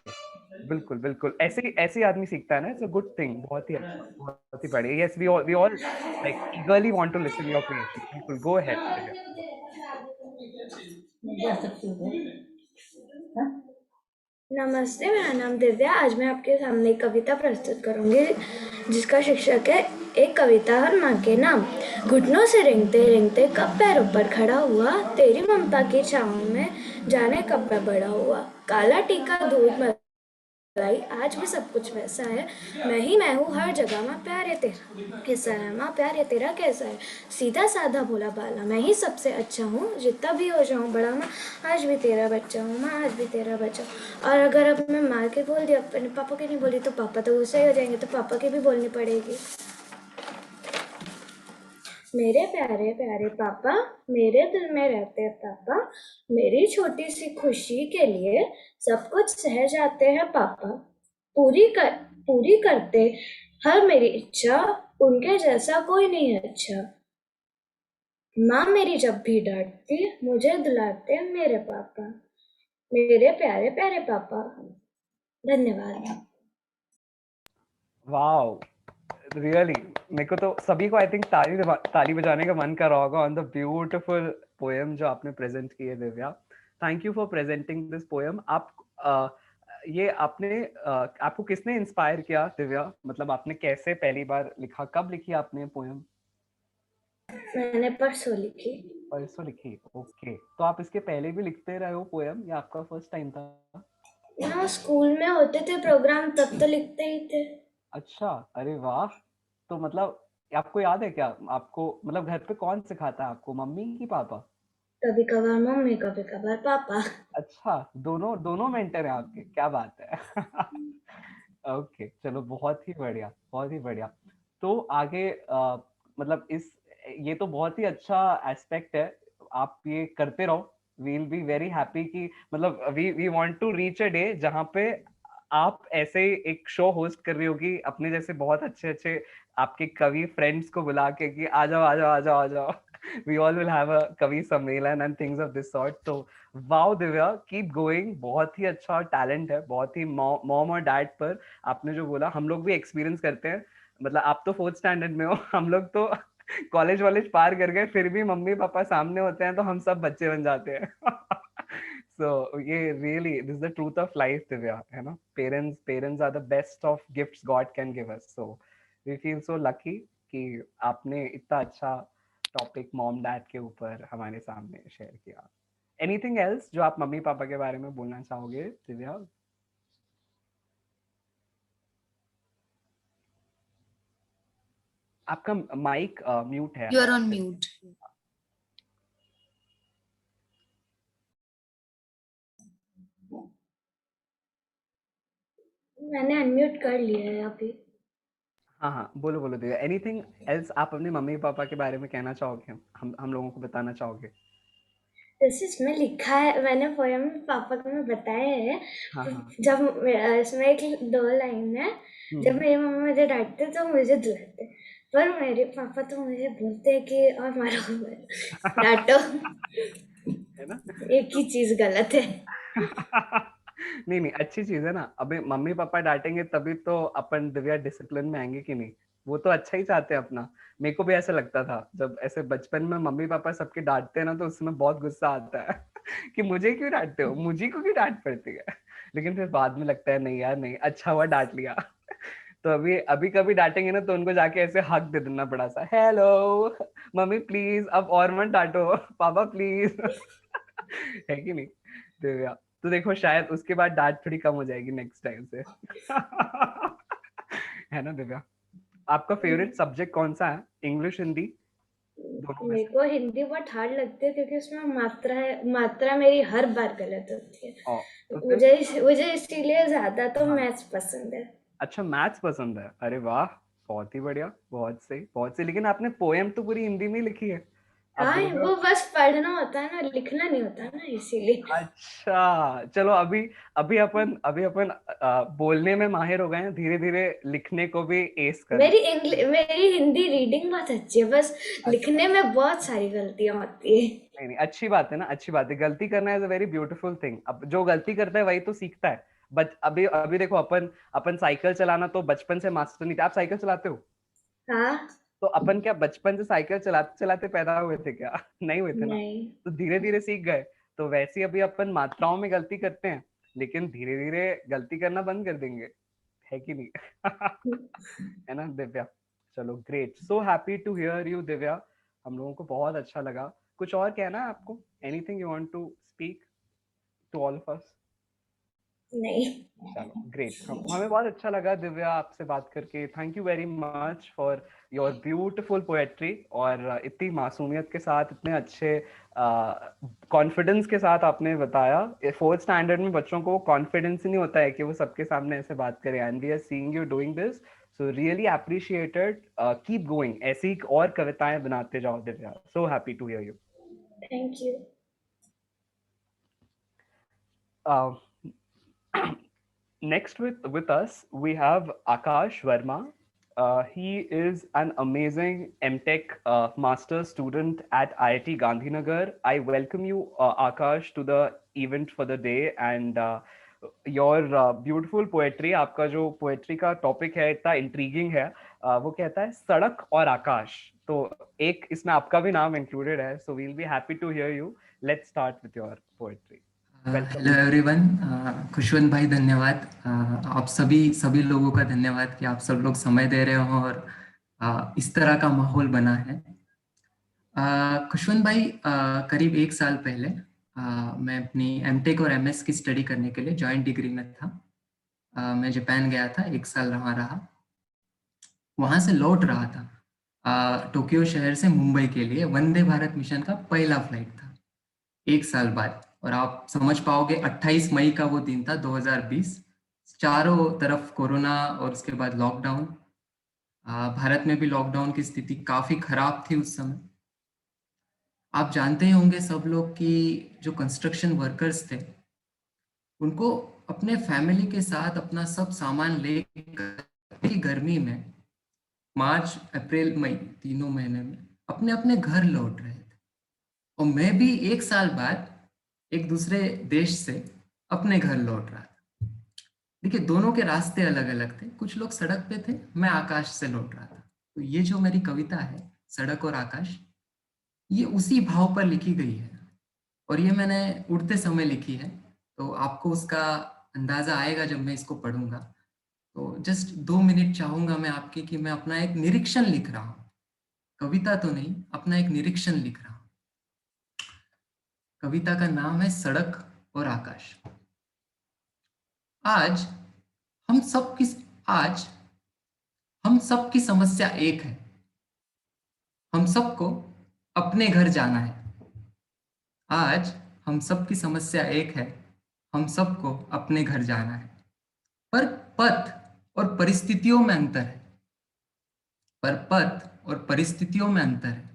बिल्कुल बिल्कुल, ऐसे आदमी सीखता है ना, it's a good thing, बहुत ही अच्छा, बहुत ही बढ़िया। Yes, we all like eagerly want to listen your creation. बिल्कुल, go ahead, Divya. नमस्ते, मेरा नाम दिव्या। आज मैं आपके सामने एक कविता प्रस्तुत करूंगी जिसका शीर्षक है एक कविता हर माँ के नाम। घुटनों से रेंगते रेंगते कब पैरों पर खड़ा हुआ, तेरी ममता की छाँव में जाने कब मैं बड़ा हुआ। काला टीका दूध मलाई, आज भी सब कुछ वैसा है, मैं हूँ हर जगह, माँ प्यार है तेरा कैसा है, माँ प्यार है तेरा कैसा है। सीधा साधा भोला भाला, मैं ही सबसे अच्छा हूँ, जितना भी हो जाऊँ बड़ा, माँ आज भी तेरा बच्चा हूँ, माँ आज भी तेरा बच्चा। और अगर अब मैं माँ के बोल दिया, अपने पापा के नहीं बोली तो पापा तो गुस्से हो जाएंगे, तो पापा की भी बोलनी पड़ेगी। मेरे प्यारे प्यारे पापा, मेरे दिल में रहते पापा, मेरी छोटी सी खुशी के लिए सब कुछ सह जाते हैं पापा। पूरी करते हर मेरी इच्छा, उनके जैसा कोई नहीं अच्छा। माँ मेरी जब भी डांटती, मुझे दुलारते मेरे पापा। मेरे प्यारे प्यारे पापा, धन्यवाद। Wow, रियली मेरे को तो सभी को आई थिंक ताली बजाने का मन कर रहा होगा ऑन द ब्यूटीफुल पोएम जो आपने प्रेजेंट की है Divya. Thank you for presenting this poem. आप ये आपको किसने इंस्पायर किया दिव्या? मतलब आपने कैसे पहली बार लिखा, कब लिखी आपने पोएम? मैंने परसों लिखी. परसों लिखी. ओके, तो आप इसके पहले भी लिखते रहे हो पोएम या आपका फर्स्ट टाइम था? ना, स्कूल में होते थे प्रोग्राम तब तो लिखते ही थे. अच्छा, अरे वाह. तो मतलब आपको याद है क्या, आपको मतलब घर पे कौन सिखाता है आपको, मम्मी की पापा? कभी कभार मम्मी, कभी कभार पापा. अच्छा, दोनों दोनों मेंटर हैं आपके, क्या बात है. ओके, चलो बहुत ही बढ़िया, बहुत ही बढ़िया. तो आगे मतलब ये तो बहुत ही अच्छा एस्पेक्ट है, आप ये करते रहो. We will be very happy कि मतलब we want to reach a day जहाँ पे आप ऐसे एक शो होस्ट कर रही होगी अपने जैसे बहुत अच्छे अच्छे आपके कवि फ्रेंड्स को बुला के कि आ जाओ आ जाओ आ जाओ आ जाओ. We all will have a कवि सम्मेलन and things of this sort. So wow Divya, keep going. बहुत ही अच्छा टैलेंट है, बहुत ही मॉम और डैड पर आपने जो बोला हम लोग भी एक्सपीरियंस करते हैं. मतलब आप तो 4th स्टैंडर्ड में हो, हम लोग तो कॉलेज वॉलेज पार कर गए, फिर भी मम्मी पापा सामने होते हैं तो हम सब बच्चे बन जाते हैं. So ये really this is the truth of life Divya, है ना. Parents are the best of gifts God can give us. So we feel so lucky कि आपने इतना अच्छा टॉपिक मॉम डैड के ऊपर हमारे सामने शेयर किया. एनीथिंग एल्स जो आप मम्मी पापा के बारे में बोलना चाहोगे दिव्या? आपका माइक म्यूट है. You are on mute. मैंने अनम्यूट कर लिया है अभी. हाँ हाँ, बोलो बोलो दिव्या. एनीथिंग एल्स आप अपने मम्मी पापा के बारे में कहना चाहोगे, हम लोगों को बताना चाहोगे? जैसे इसमें लिखा है, मैंने पोएम पापा को मैं बताया है. हाँ हाँ. जब इसमें एक 2 लाइन है. जब मेरी मम्मा मुझे डांटते तो मुझे दिलाते, पर मेरे पापा तो मुझे बोलते हैं कि और मारो डांटो. है ना. एक ही चीज गलत है. नहीं नहीं, अच्छी चीज है ना. अभी मम्मी पापा डांटेंगे तभी तो अपन दिव्या डिसिप्लिन में आएंगे कि नहीं. वो तो अच्छा ही चाहते हैं अपना. मेरे को भी ऐसा लगता था जब ऐसे बचपन में मम्मी पापा सबके डांटते हैं ना तो उसमें बहुत गुस्सा आता है कि मुझे क्यों डांटते हो, मुझे को क्यों डांट पड़ती है. लेकिन फिर बाद में लगता है नहीं यार नहीं, अच्छा हुआ डांट लिया. तो अभी अभी कभी डांटेंगे ना तो उनको जाके ऐसे हक दे देना बड़ा सा, हेलो मम्मी प्लीज अब और मत डांटो, पापा प्लीज. है कि नहीं दिव्या? तो देखो शायद उसके बाद डांट थोड़ी कम हो जाएगी नेक्स्ट टाइम से. है ना दिव्या? आपका फेवरेट सब्जेक्ट कौन सा है, इंग्लिश हिंदी दोनों में मेरे से? को हिंदी बहुत हार्ड लगती है क्योंकि उसमें मात्रा मेरी हर बार गलत होती है. तो फिर मुझे इसीलिए ज्यादा तो हाँ. मैथ्स पसंद है. अच्छा, मैथ्स पसंद है. अरे वाह, बहुत ही बढ़िया, बहुत सही बहुत सही. लेकिन आपने पोएम तो पूरी हिंदी में ही लिखी है. आप हाँ, बोल रहे हो वो बस पढ़ना होता है ना, लिखना नहीं होता ना, इसीलिए. अच्छा चलो, अभी अपन बोलने में माहिर हो गए हैं, धीरे धीरे लिखने को भी एस कर. मेरी हिंदी रीडिंग बहुत अच्छी है, बस लिखने में बहुत सारी गलतियां होती है. नहीं नहीं, अच्छी बात है ना, अच्छी बात है. गलती करना is a very beautiful thing. अब जो गलती करता है वही तो सीखता है. बट अभी अभी देखो अपन साइकिल चलाना तो बचपन से मास्टर नहीं थे. आप साइकिल चलाते हो? हाँ. तो अपन क्या बचपन से साइकिल चलाते चलाते पैदा हुए थे क्या? नहीं हुए थे ना. नहीं. तो धीरे धीरे सीख गए. तो वैसे ही अभी अपन मात्राओं में गलती करते हैं, लेकिन धीरे धीरे गलती करना बंद कर देंगे. है कि नहीं? है ना दिव्या? चलो great, so happy to hear you Divya. हम लोगों को बहुत अच्छा लगा. कुछ और कहना है आपको? Anything you want to speak to all of us? नहीं. चलो ग्रेट, हमें बहुत अच्छा लगा दिव्या आपसे बात करके. Thank you very much for your beautiful poetry. और इतनी मासूमियत के साथ, इतने अच्छे कॉन्फिडेंस के साथ आपने बताया. 4th स्टैंडर्ड में बच्चों को कॉन्फिडेंस ही नहीं होता है कि वो सबके सामने ऐसे बात करें. And we are seeing you doing this, so really appreciated. Keep going, ऐसी ही और कविताएं बनाते जाओ Divya. So happy to hear you. Thank you. Next with us we have Akash Verma. He is an amazing MTech master's student at IIT Gandhinagar. I welcome you, Akash, to the event for the day. And your beautiful poetry, आपका जो poetry का topic है इतना intriguing है। वो कहता है सड़क और आकाश, तो एक इसमें आपका भी नाम इंक्लूडेड है, so we will be happy to hear you. Let's start with your poetry. Hello everyone, Khushwant भाई धन्यवाद। आप सभी लोगों का धन्यवाद कि आप सब लोग समय दे रहे हो और इस तरह का माहौल बना है। खुशवंत भाई, करीब 1 साल पहले मैं अपनी एमटेक और एमएस की स्टडी करने के लिए जॉइंट डिग्री में था। मैं जापान गया था, 1 साल वहाँ रहा। वहाँ से लौट रहा था टोक्यो शहर से मुंबई के लिए। वंदे भारत मिशन का पहला फ्लाइट था 1 साल बाद। और आप समझ पाओगे 28 मई का वो दिन था 2020। चारों तरफ कोरोना और उसके बाद लॉकडाउन। भारत में भी लॉकडाउन की स्थिति काफी खराब थी उस समय। आप जानते ही होंगे सब लोग कि जो कंस्ट्रक्शन वर्कर्स थे उनको अपने फैमिली के साथ अपना सब सामान लेकर गर्मी में मार्च अप्रैल मई तीनों महीने में अपने अपने घर लौट रहे थे। और मैं भी 1 साल बाद एक दूसरे देश से अपने घर लौट रहा था। देखिए, दोनों के रास्ते अलग अलग थे। कुछ लोग सड़क पे थे, मैं आकाश से लौट रहा था। तो ये जो मेरी कविता है सड़क और आकाश, ये उसी भाव पर लिखी गई है और ये मैंने उड़ते समय लिखी है। तो आपको उसका अंदाजा आएगा जब मैं इसको पढ़ूंगा। तो जस्ट 2 मिनट चाहूंगा मैं आपके कि मैं अपना एक निरीक्षण लिख रहा हूँ, कविता तो नहीं, अपना एक निरीक्षण लिख रहा हूँ। कविता का नाम है सड़क और आकाश। आज हम सब की समस्या एक है। हम सबको अपने घर जाना है। आज हम सब की समस्या एक है, हम सबको अपने घर जाना है। पर पथ और परिस्थितियों में अंतर है।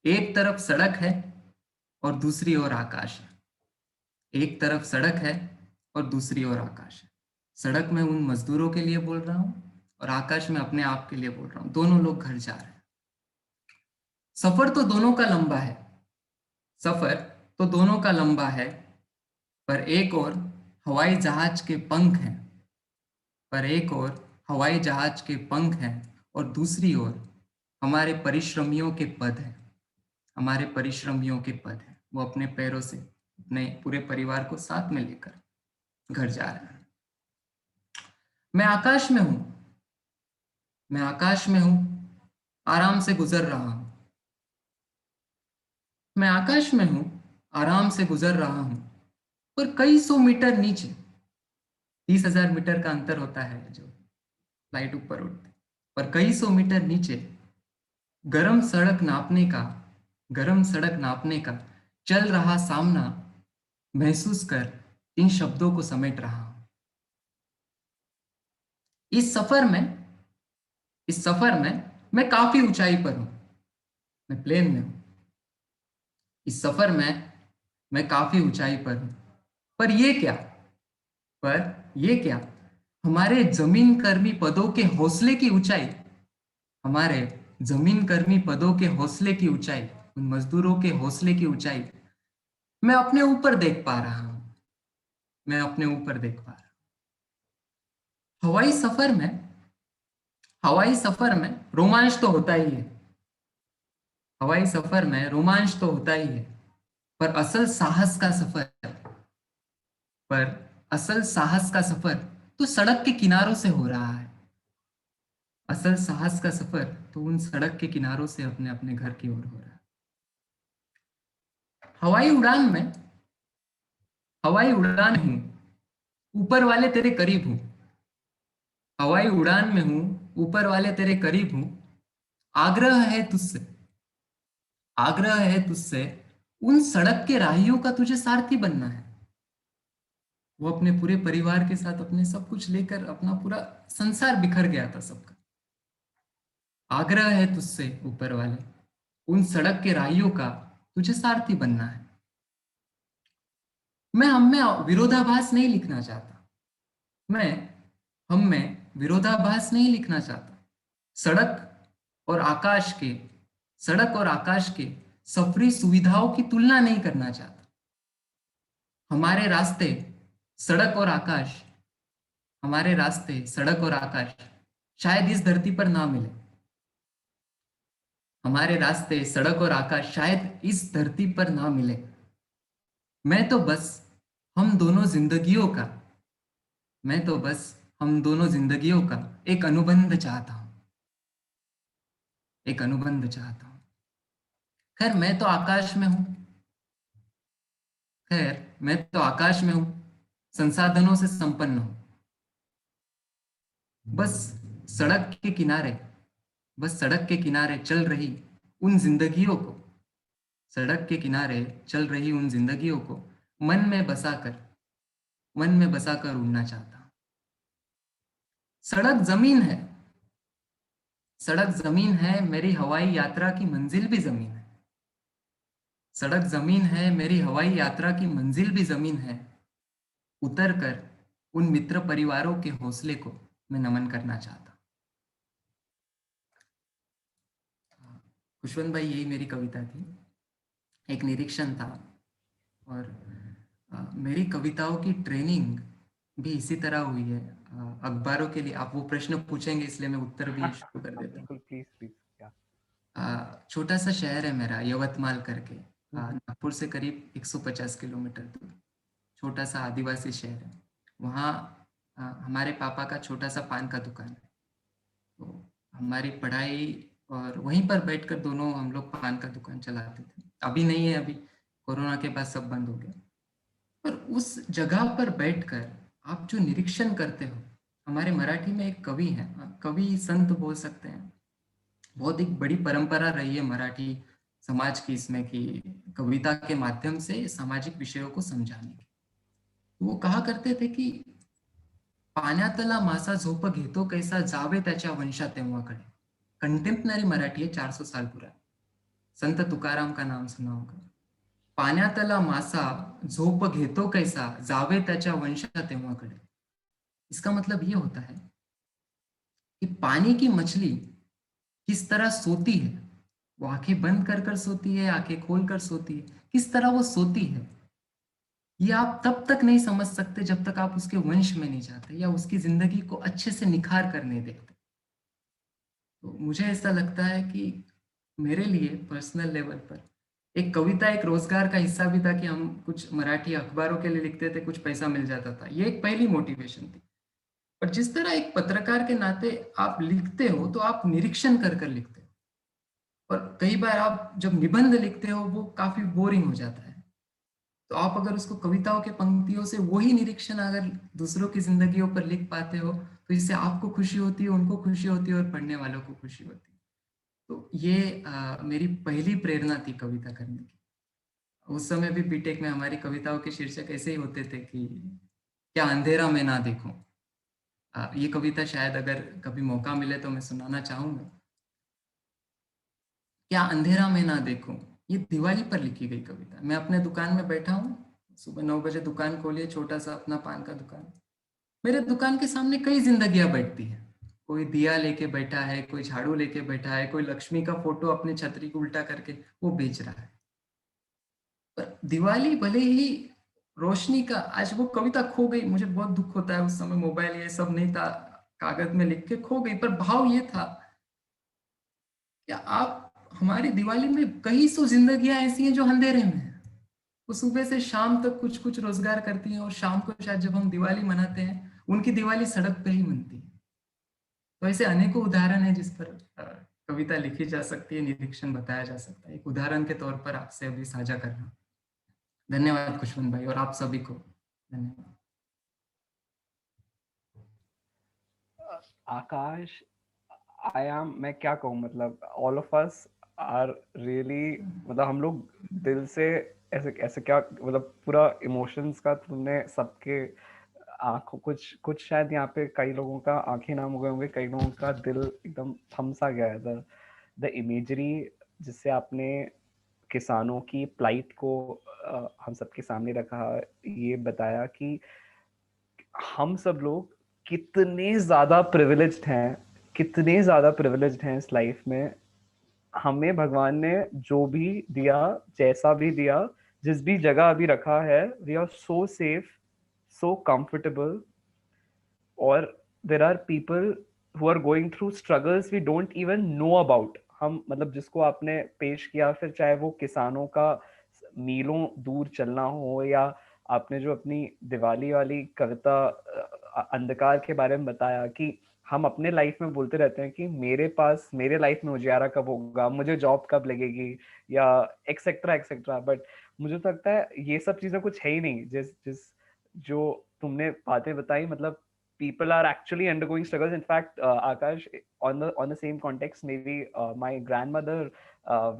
एक तरफ सड़क है और दूसरी ओर आकाश है। एक तरफ सड़क है और दूसरी ओर आकाश है। सड़क में उन मजदूरों के लिए बोल रहा हूं और आकाश में अपने आप के लिए बोल रहा हूं। दोनों लोग घर जा रहे हैं। सफर तो दोनों का लंबा है, पर एक और हवाई जहाज के पंख हैं और दूसरी ओर हमारे परिश्रमियों के पद हैं। वो अपने पैरों से अपने पूरे परिवार को साथ में लेकर घर जा रहे हैं। मैं आकाश में हूं, आराम से गुजर रहा हूं। मैं आकाश में हूं, आराम से गुजर रहा हूं, पर कई सौ मीटर नीचे, 30,000 मीटर का अंतर होता है जो फ्लाइट ऊपर उड़ती, पर कई सौ मीटर नीचे गरम सड़क नापने का चल रहा सामना महसूस कर इन शब्दों को समेट रहा हूं। इस सफर में मैं काफी ऊंचाई पर हूं। मैं प्लेन में हूं। इस सफर में मैं काफी ऊंचाई पर हूं। पर ये क्या हमारे जमीन कर्मी पदों के हौसले की ऊंचाई, उन मजदूरों के हौसले की ऊंचाई मैं अपने ऊपर देख पा रहा हूं। हवाई सफर में रोमांच तो होता ही है, पर असल साहस का सफर तो सड़क के किनारों से हो रहा है। असल साहस का सफर तो उन सड़क के किनारों से अपने अपने घर की ओर हो रहा है। हवाई उड़ान हूं, ऊपर वाले तेरे करीब हूं। हवाई उड़ान में हूं, ऊपर वाले तेरे करीब हूं। आग्रह है तुझसे उन सड़क के राहियों का तुझे सारथी बनना है। वो अपने पूरे परिवार के साथ अपने सब कुछ लेकर, अपना पूरा संसार बिखर गया था सबका। आग्रह है तुझसे ऊपर वाले उन सड़क के राहियों का तुझे सारथी बनना है। मैं हम में विरोधाभास नहीं लिखना चाहता। सड़क और आकाश के सफरी सुविधाओं की तुलना नहीं करना चाहता। हमारे रास्ते सड़क और आकाश, हमारे रास्ते, सड़क और आकाश शायद इस धरती पर ना मिले। हमारे रास्ते, सड़क और आकाश शायद इस धरती पर ना मिले। मैं तो बस हम दोनों जिंदगियों का, मैं तो बस हम दोनों जिंदगियों का एक अनुबंध चाहता हूं, एक अनुबंध चाहता हूं। खैर मैं तो आकाश में हूं, खैर मैं तो आकाश में हूं, संसाधनों से संपन्न हूं। बस सड़क के किनारे, बस सड़क के किनारे चल रही उन जिंदगियों को, सड़क के किनारे चल रही उन जिंदगियों को मन में बसाकर उड़ना चाहता हूं। सड़क जमीन है, सड़क जमीन है, मेरी हवाई यात्रा की मंजिल भी जमीन है। सड़क जमीन है, मेरी हवाई यात्रा की मंजिल भी जमीन है। उतर कर उन मित्र परिवारों के हौसले को मैं नमन करना चाहता हूं। खुशवंत भाई, यही मेरी कविता थी, एक निरीक्षण था। और मेरी कविताओं की ट्रेनिंग भी इसी तरह हुई है अखबारों के लिए। आप वो प्रश्न पूछेंगे इसलिए मैं उत्तर भी शुरू कर देता हूँ। प्लीज। छोटा सा शहर है मेरा, यवतमाल करके, नागपुर से करीब 150 किलोमीटर दूर, छोटा सा आदिवासी शहर है। वहाँ हमारे पापा का छोटा सा पान का दुकान है। तो हमारी पढ़ाई और वहीं पर बैठकर दोनों हम लोग पान का दुकान चलाते थे। अभी नहीं है, अभी कोरोना के बाद सब बंद हो गया। पर उस जगह पर बैठकर आप जो निरीक्षण करते हो, हमारे मराठी में एक कवि है, कवि संत बोल सकते हैं, बहुत एक बड़ी परंपरा रही है मराठी समाज की इसमें कि कविता के माध्यम से सामाजिक विषयों को समझाने की। वो कहा करते थे कि पाण्यातला मासा झोप घेतो कैसा, जावे त्याच्या वंशा तेव्हाकडे। कंटेम्पररी मराठी है, 400 साल पुराना। संत तुकाराम का नाम सुना होगा। पाण्यातला मासा झोप घेतो कैसा, जावे त्याच्या वंशा तेव्हाकडे। इसका मतलब ये होता है कि पानी की मछली किस तरह सोती है, वो आंखें बंद कर कर सोती है, आंखें खोल कर सोती है, किस तरह वो सोती है, ये आप तब तक नहीं समझ सकते जब तक आप उसके वंश में नहीं जाते या उसकी जिंदगी को अच्छे से निखार कर नहीं देखते। तो मुझे ऐसा लगता है कि मेरे लिए पर्सनल लेवल पर एक कविता एक रोजगार का हिस्सा भी था कि हम कुछ मराठी अखबारों के लिए लिखते थे, कुछ पैसा मिल जाता था। ये एक पहली मोटिवेशन थी। पर जिस तरह एक पत्रकार के नाते आप लिखते हो तो आप निरीक्षण कर कर लिखते हो, और कई बार आप जब निबंध लिखते हो वो काफी बोरिंग हो जाता है। तो आप अगर उसको कविताओं के पंक्तियों से वही निरीक्षण अगर दूसरों की जिंदगियों पर लिख पाते हो तो इससे आपको खुशी होती है, उनको खुशी होती है और पढ़ने वालों को खुशी होती है। तो ये मेरी पहली प्रेरणा थी कविता करने की। उस समय भी बीटेक में हमारी कविताओं के शीर्षक ऐसे ही होते थे कि क्या अंधेरा में ना देखूं। ये कविता शायद अगर कभी मौका मिले तो मैं सुनाना चाहूंगा। क्या अंधेरा में ना देखूं, ये दिवाली पर लिखी गई कविता। मैं अपने दुकान में बैठा हूँ, सुबह 9 बजे दुकान खोली, छोटा सा अपना पान का दुकान। मेरे दुकान के सामने कई जिंदगियां बैठती हैं। कोई दिया लेके बैठा है, कोई झाड़ू लेके बैठा है, कोई लक्ष्मी का फोटो अपने छतरी को उल्टा करके वो बेच रहा है। पर दिवाली भले ही रोशनी का, आज वो कविता खो गई। मुझे बहुत दुख होता है, उस समय मोबाइल ये सब नहीं था, कागज में लिख के खो गई। पर भाव ये था कि आप हमारी दिवाली में कई सौ जिंदगियां ऐसी हैं जो अंधेरे में है। वो सुबह से शाम तक कुछ कुछ रोजगार करती हैं और शाम को शायद जब हम दिवाली मनाते हैं उनकी दिवाली सड़क पे ही मनती है। तो ऐसे अनेकों उदाहरण है जिस पर कविता लिखी जा सकती है, निरीक्षण बताया जा सकता है। एक उदाहरण के तौर पर आपसे अभी साझा कर रहा हूँ। धन्यवाद खुशवंत भाई और आप सभी को धन्यवाद। आकाश, मैं क्या कहूँ, मतलब all of us are really, मतलब हम लोग दिल से ऐसे क्या, मतलब पूरा इमोशंस का तुमने सबके आंखों, कुछ शायद यहाँ पे कई लोगों का आंखें नाम हो गए होंगे, कई लोगों का दिल एकदम थम सा गया है। द इमेजरी जिससे आपने किसानों की प्लाइट को हम सबके सामने रखा, ये बताया कि हम सब लोग कितने ज्यादा प्रिविलेज्ड हैं, कितने ज्यादा प्रिविलेज्ड हैं इस लाइफ में। हमें भगवान ने जो भी दिया, जैसा भी दिया, जिस भी जगह अभी रखा है, we are so safe, so comfortable, or there are people who are going through struggles we don't even know about. हम मतलब जिसको आपने पेश किया, फिर चाहे वो किसानों का मीलों दूर चलना हो, या आपने जो अपनी दिवाली वाली कविता अंधकार के बारे में बताया, कि हम अपने लाइफ में बोलते रहते हैं कि मेरे लाइफ में उजियारा कब होगा, मुझे जॉब कब लगेगी, या एक्सेट्रा एक्सेट्रा, बट मुझे तो लगता है ये सब चीजें कुछ है ही नहीं। जिस जो तुमने बातें बताई, मतलब people are actually undergoing struggles. In fact, Akash, on the same context, maybe my grandmother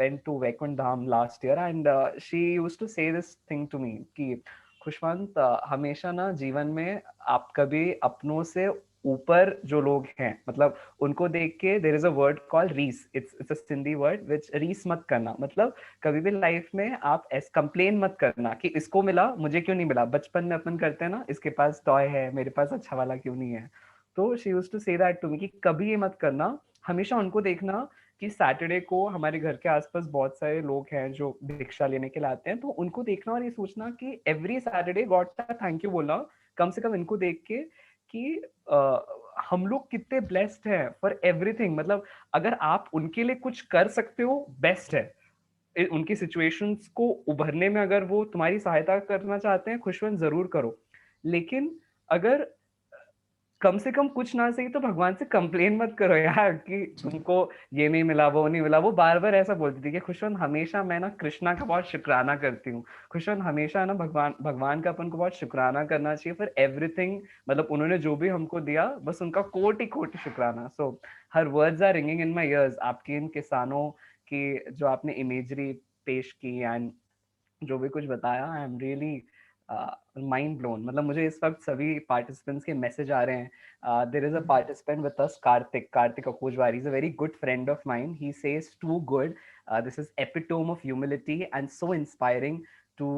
went to Vaikunth Dham last year, and she used to say this thing to me कि खुशवंत, हमेशा ना जीवन में आप कभी अपनों से ऊपर जो लोग हैं, मतलब उनको देख के, there is a word called रीस, it's a Sindhi word which, रीस मत करना। मतलब कभी भी लाइफ में आप कंप्लेन मत करना कि इसको मिला मुझे क्यों नहीं मिला। बचपन में अपन करते हैं ना, इसके पास टॉय है मेरे पास अच्छा वाला क्यों नहीं है। तो she used to say that to me कि कभी ये मत करना, हमेशा उनको देखना कि सैटरडे को हमारे घर के आसपास बहुत सारे लोग हैं जो भिक्षा लेने के लिए आते हैं, तो उनको देखना और ये सोचना कि एवरी सैटरडे गॉड का थैंक यू बोलना, कम से कम इनको देख के कि हम लोग कितने ब्लेस्ड हैं फॉर एवरीथिंग। मतलब अगर आप उनके लिए कुछ कर सकते हो, बेस्ट है। उनकी सिचुएशंस को उभरने में अगर वो तुम्हारी सहायता करना चाहते हैं, खुशवंत जरूर करो। लेकिन अगर कम से कम कुछ ना सही तो भगवान से कंप्लेन मत करो यार कि तुमको ये नहीं मिला, वो नहीं मिला। वो बार बार ऐसा बोलती थी कि खुशवंत, हमेशा मैं ना कृष्णा का बहुत शुक्राना करती हूँ। खुशवंत, हमेशा ना भगवान का अपन को बहुत शुक्राना करना चाहिए फॉर एवरीथिंग। मतलब उन्होंने जो भी हमको दिया, बस उनका कोटि कोटि शुक्राना। So her words are ringing in my ears. आपकी इन किसानों की जो आपने इमेजरी पेश की एंड जो भी कुछ बताया, I am really mind blown. मतलब मुझे इस वक्त सभी पार्टिसिपेंट्स के मैसेज आ रहे हैं। There is a participant with us, Kartik Akojwari, is a very good friend of mine. He says too good, this is epitome of humility and so inspiring to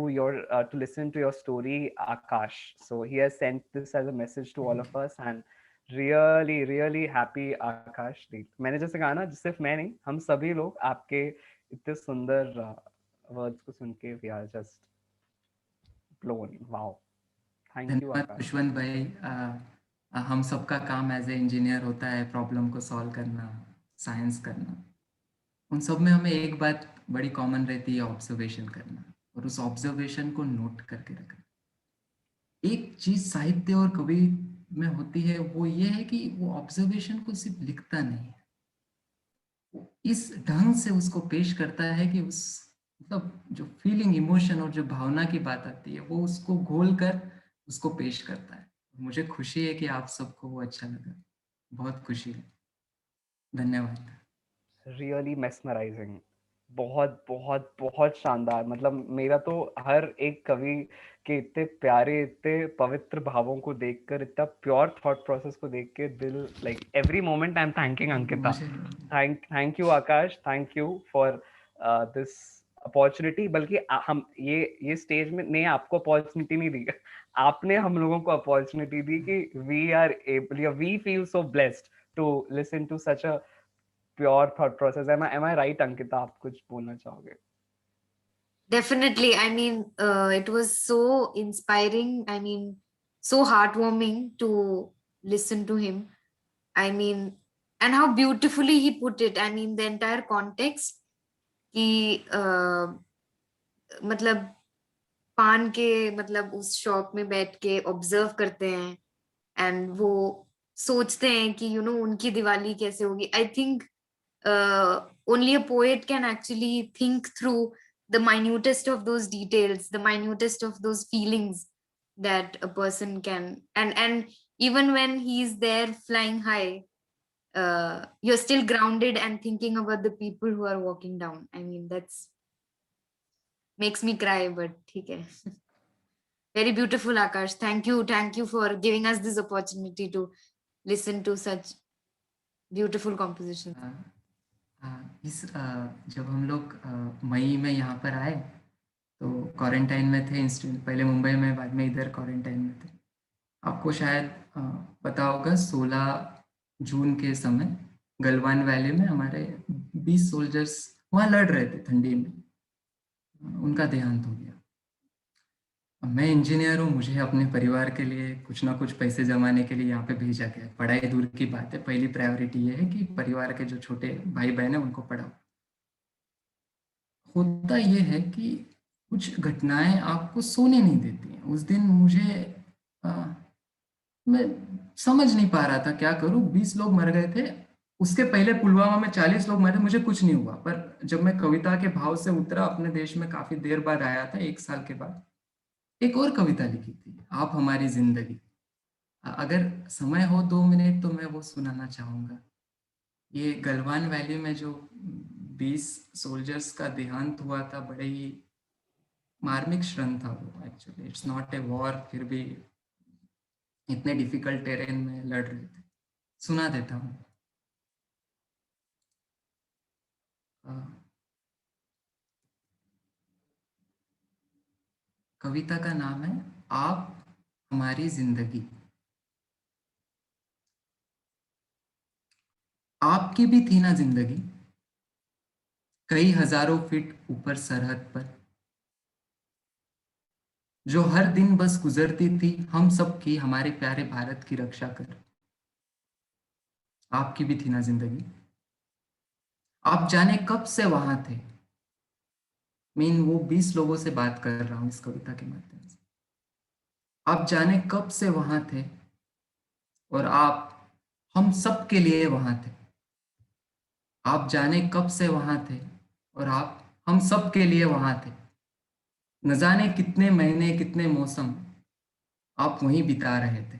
to listen to your story, Akash. So he has sent this as a message to all of us, and really happy, Akash. मैंने जैसे कहा ना, सिर्फ मैं नहीं, हम सभी लोग आपके इतने सुंदर वर्ड्स को सुन के we are just blown. Wow. Thank you, धन्यवाद Akash. खुशवंत भाई। हम सबका काम एज ए इंजीनियर होता है प्रॉब्लम को सॉल्व करना, साइंस करना। उन सब में हमें एक बात बड़ी कॉमन रहती है, ऑब्जर्वेशन करना, और उस ऑब्जर्वेशन को नोट करके रखना। एक चीज साहित्य और कवि में होती है, वो ये है कि वो ऑब्जर्वेशन को सिर्फ लिखता नहीं है, इस ढंग से उसको पेश करता है कि उस मतलब जो फीलिंग, इमोशन और जो भावना की बात आती है, वो उसको घोल कर उसको पेश करता है। मुझे खुशी है कि आप सबको वो अच्छा लगा, बहुत खुशी है। धन्यवाद। Really mesmerizing. बहुत बहुत बहुत शानदार। मतलब मेरा तो हर एक कवि के इतने प्यारे, इतने पवित्र भावों को देखकर, इतना प्योर थॉट प्रोसेस को देख के दिल, like every moment I am thanking Ankita. Thank you Akash, thank you for this opportunity. बल्कि हम ये स्टेज में नहीं, आपको अपॉर्चुनिटी नहीं दी, आपने हम लोगों को अपॉर्चुनिटी दी कि we are able, we feel so blessed to listen to such a pure thought process. Am I right, Ankita? आप कुछ बोलना चाहोगे? Definitely. I mean, it was so inspiring. I mean, so heartwarming to listen to him. I mean, and how beautifully he put it. I mean, the entire context. कि मतलब पान के, मतलब उस शॉप में बैठ के ऑब्जर्व करते हैं एंड वो सोचते हैं कि यू नो उनकी दिवाली कैसे होगी. I think only a poet can actually think through the minutest of those details, the minutest of those feelings that a person can, and even when he's there flying high, you're still grounded and thinking about the people who are walking down. I mean, that's makes me cry, but okay. Very beautiful, Akash. Thank you for giving us this opportunity to listen to such beautiful compositions. जब हम लोग मई में यहाँ पर आए तो quarantine में थे इंस्टीट्यूट, पहले मुंबई में, बाद में इधर क्वारंटाइन में थे। आपको शायद पता होगा 16 जून के समय गलवान वैली में हमारे 20 सोल्जर्स वहाँ लड़ रहे थे ठंडी में, उनका देहांत हो गया। मैं इंजीनियर हूँ, मुझे अपने परिवार के लिए कुछ ना कुछ पैसे जमाने के लिए यहाँ पे भेजा गया है। पढ़ाई दूर की बात है, पहली प्रायोरिटी ये है कि परिवार के जो छोटे भाई बहन हैं उनको पढ़ाओ। होता ये है कि कुछ घटनाएं आपको सोने नहीं देती हैं। उस दिन मुझे मैं समझ नहीं पा रहा था क्या करूं। 20 लोग मर गए थे, उसके पहले पुलवामा में 40 लोग मरे, मुझे कुछ नहीं हुआ। पर जब मैं कविता के भाव से उतरा, अपने देश में काफी देर बाद आया था, 1 साल के बाद, एक और कविता लिखी थी, आप हमारी जिंदगी। अगर समय हो 2 मिनट तो मैं वो सुनाना चाहूंगा। ये गलवान वैली में जो 20 सोल्जर्स का देहांत हुआ था, बड़े ही मार्मिक क्षण था वो। Actually it's not a war, फिर भी इतने डिफिकल्ट टेरेन में लड़ रहे थे। सुना देता हूँ। कविता का नाम है आप हमारी जिंदगी। आपकी भी थी ना जिंदगी, कई हजारों फीट ऊपर सरहद पर, जो हर दिन बस गुजरती थी हम सब की, हमारे प्यारे भारत की रक्षा कर। आपकी भी थी ना जिंदगी, आप जाने कब से वहां थे। वो 20 लोगों से बात कर रहा हूं इस कविता के माध्यम से। आप जाने कब से वहां थे और आप हम सब के लिए वहां थे। आप जाने कब से वहां थे और आप हम सब के लिए वहां थे। न जाने कितने महीने कितने मौसम आप वहीं बिता रहे थे।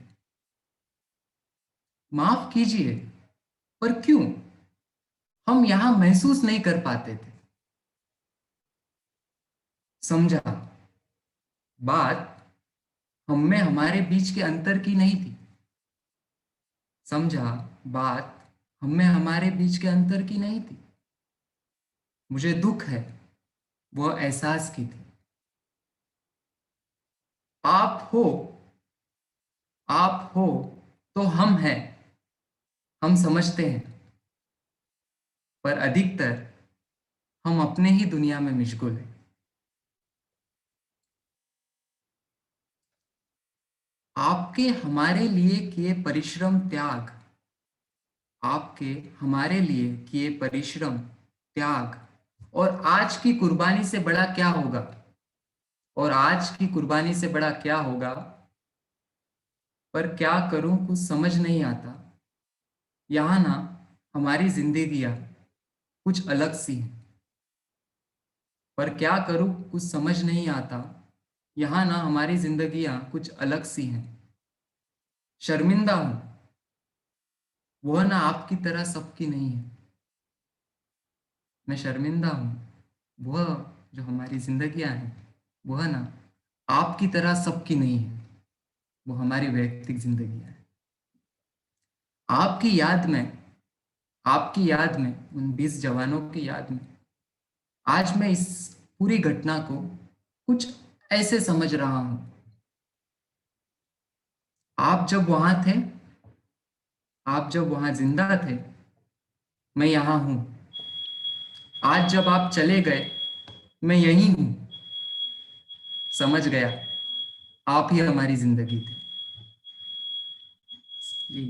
माफ कीजिए, पर क्यों हम यहां महसूस नहीं कर पाते थे। समझा, बात हम में हमारे बीच के अंतर की नहीं थी। समझा, बात हम में हमारे बीच के अंतर की नहीं थी। मुझे दुख है वह एहसास की थी। आप हो, आप हो तो हम हैं, हम समझते हैं। पर अधिकतर हम अपने ही दुनिया में मशगूल हैं। आपके हमारे लिए किए परिश्रम त्याग, आपके हमारे लिए किए परिश्रम त्याग और आज की कुर्बानी से बड़ा क्या होगा, और आज की कुर्बानी से बड़ा क्या होगा। पर क्या करूं कुछ समझ नहीं आता। यहाँ ना हमारी जिंदगियां कुछ अलग सी हैं। पर क्या करूं कुछ समझ नहीं आता। यहाँ ना हमारी जिंदगियां कुछ अलग सी हैं। शर्मिंदा हूं, वह ना आपकी तरह सबकी नहीं है। मैं शर्मिंदा हूं, वह जो हमारी जिंदगियां हैं वह ना आपकी तरह सबकी नहीं है। वो हमारी वैयक्तिक जिंदगियां हैं। आपकी याद में, आपकी याद में, उन 20 जवानों की याद में आज मैं इस पूरी घटना को कुछ ऐसे समझ रहा हूं। आप जब वहां थे, आप जब वहां जिंदा थे, मैं यहां हूं। आज जब आप चले गए, मैं यहीं हूं। समझ गया, आप ही हमारी जिंदगी थे। जी,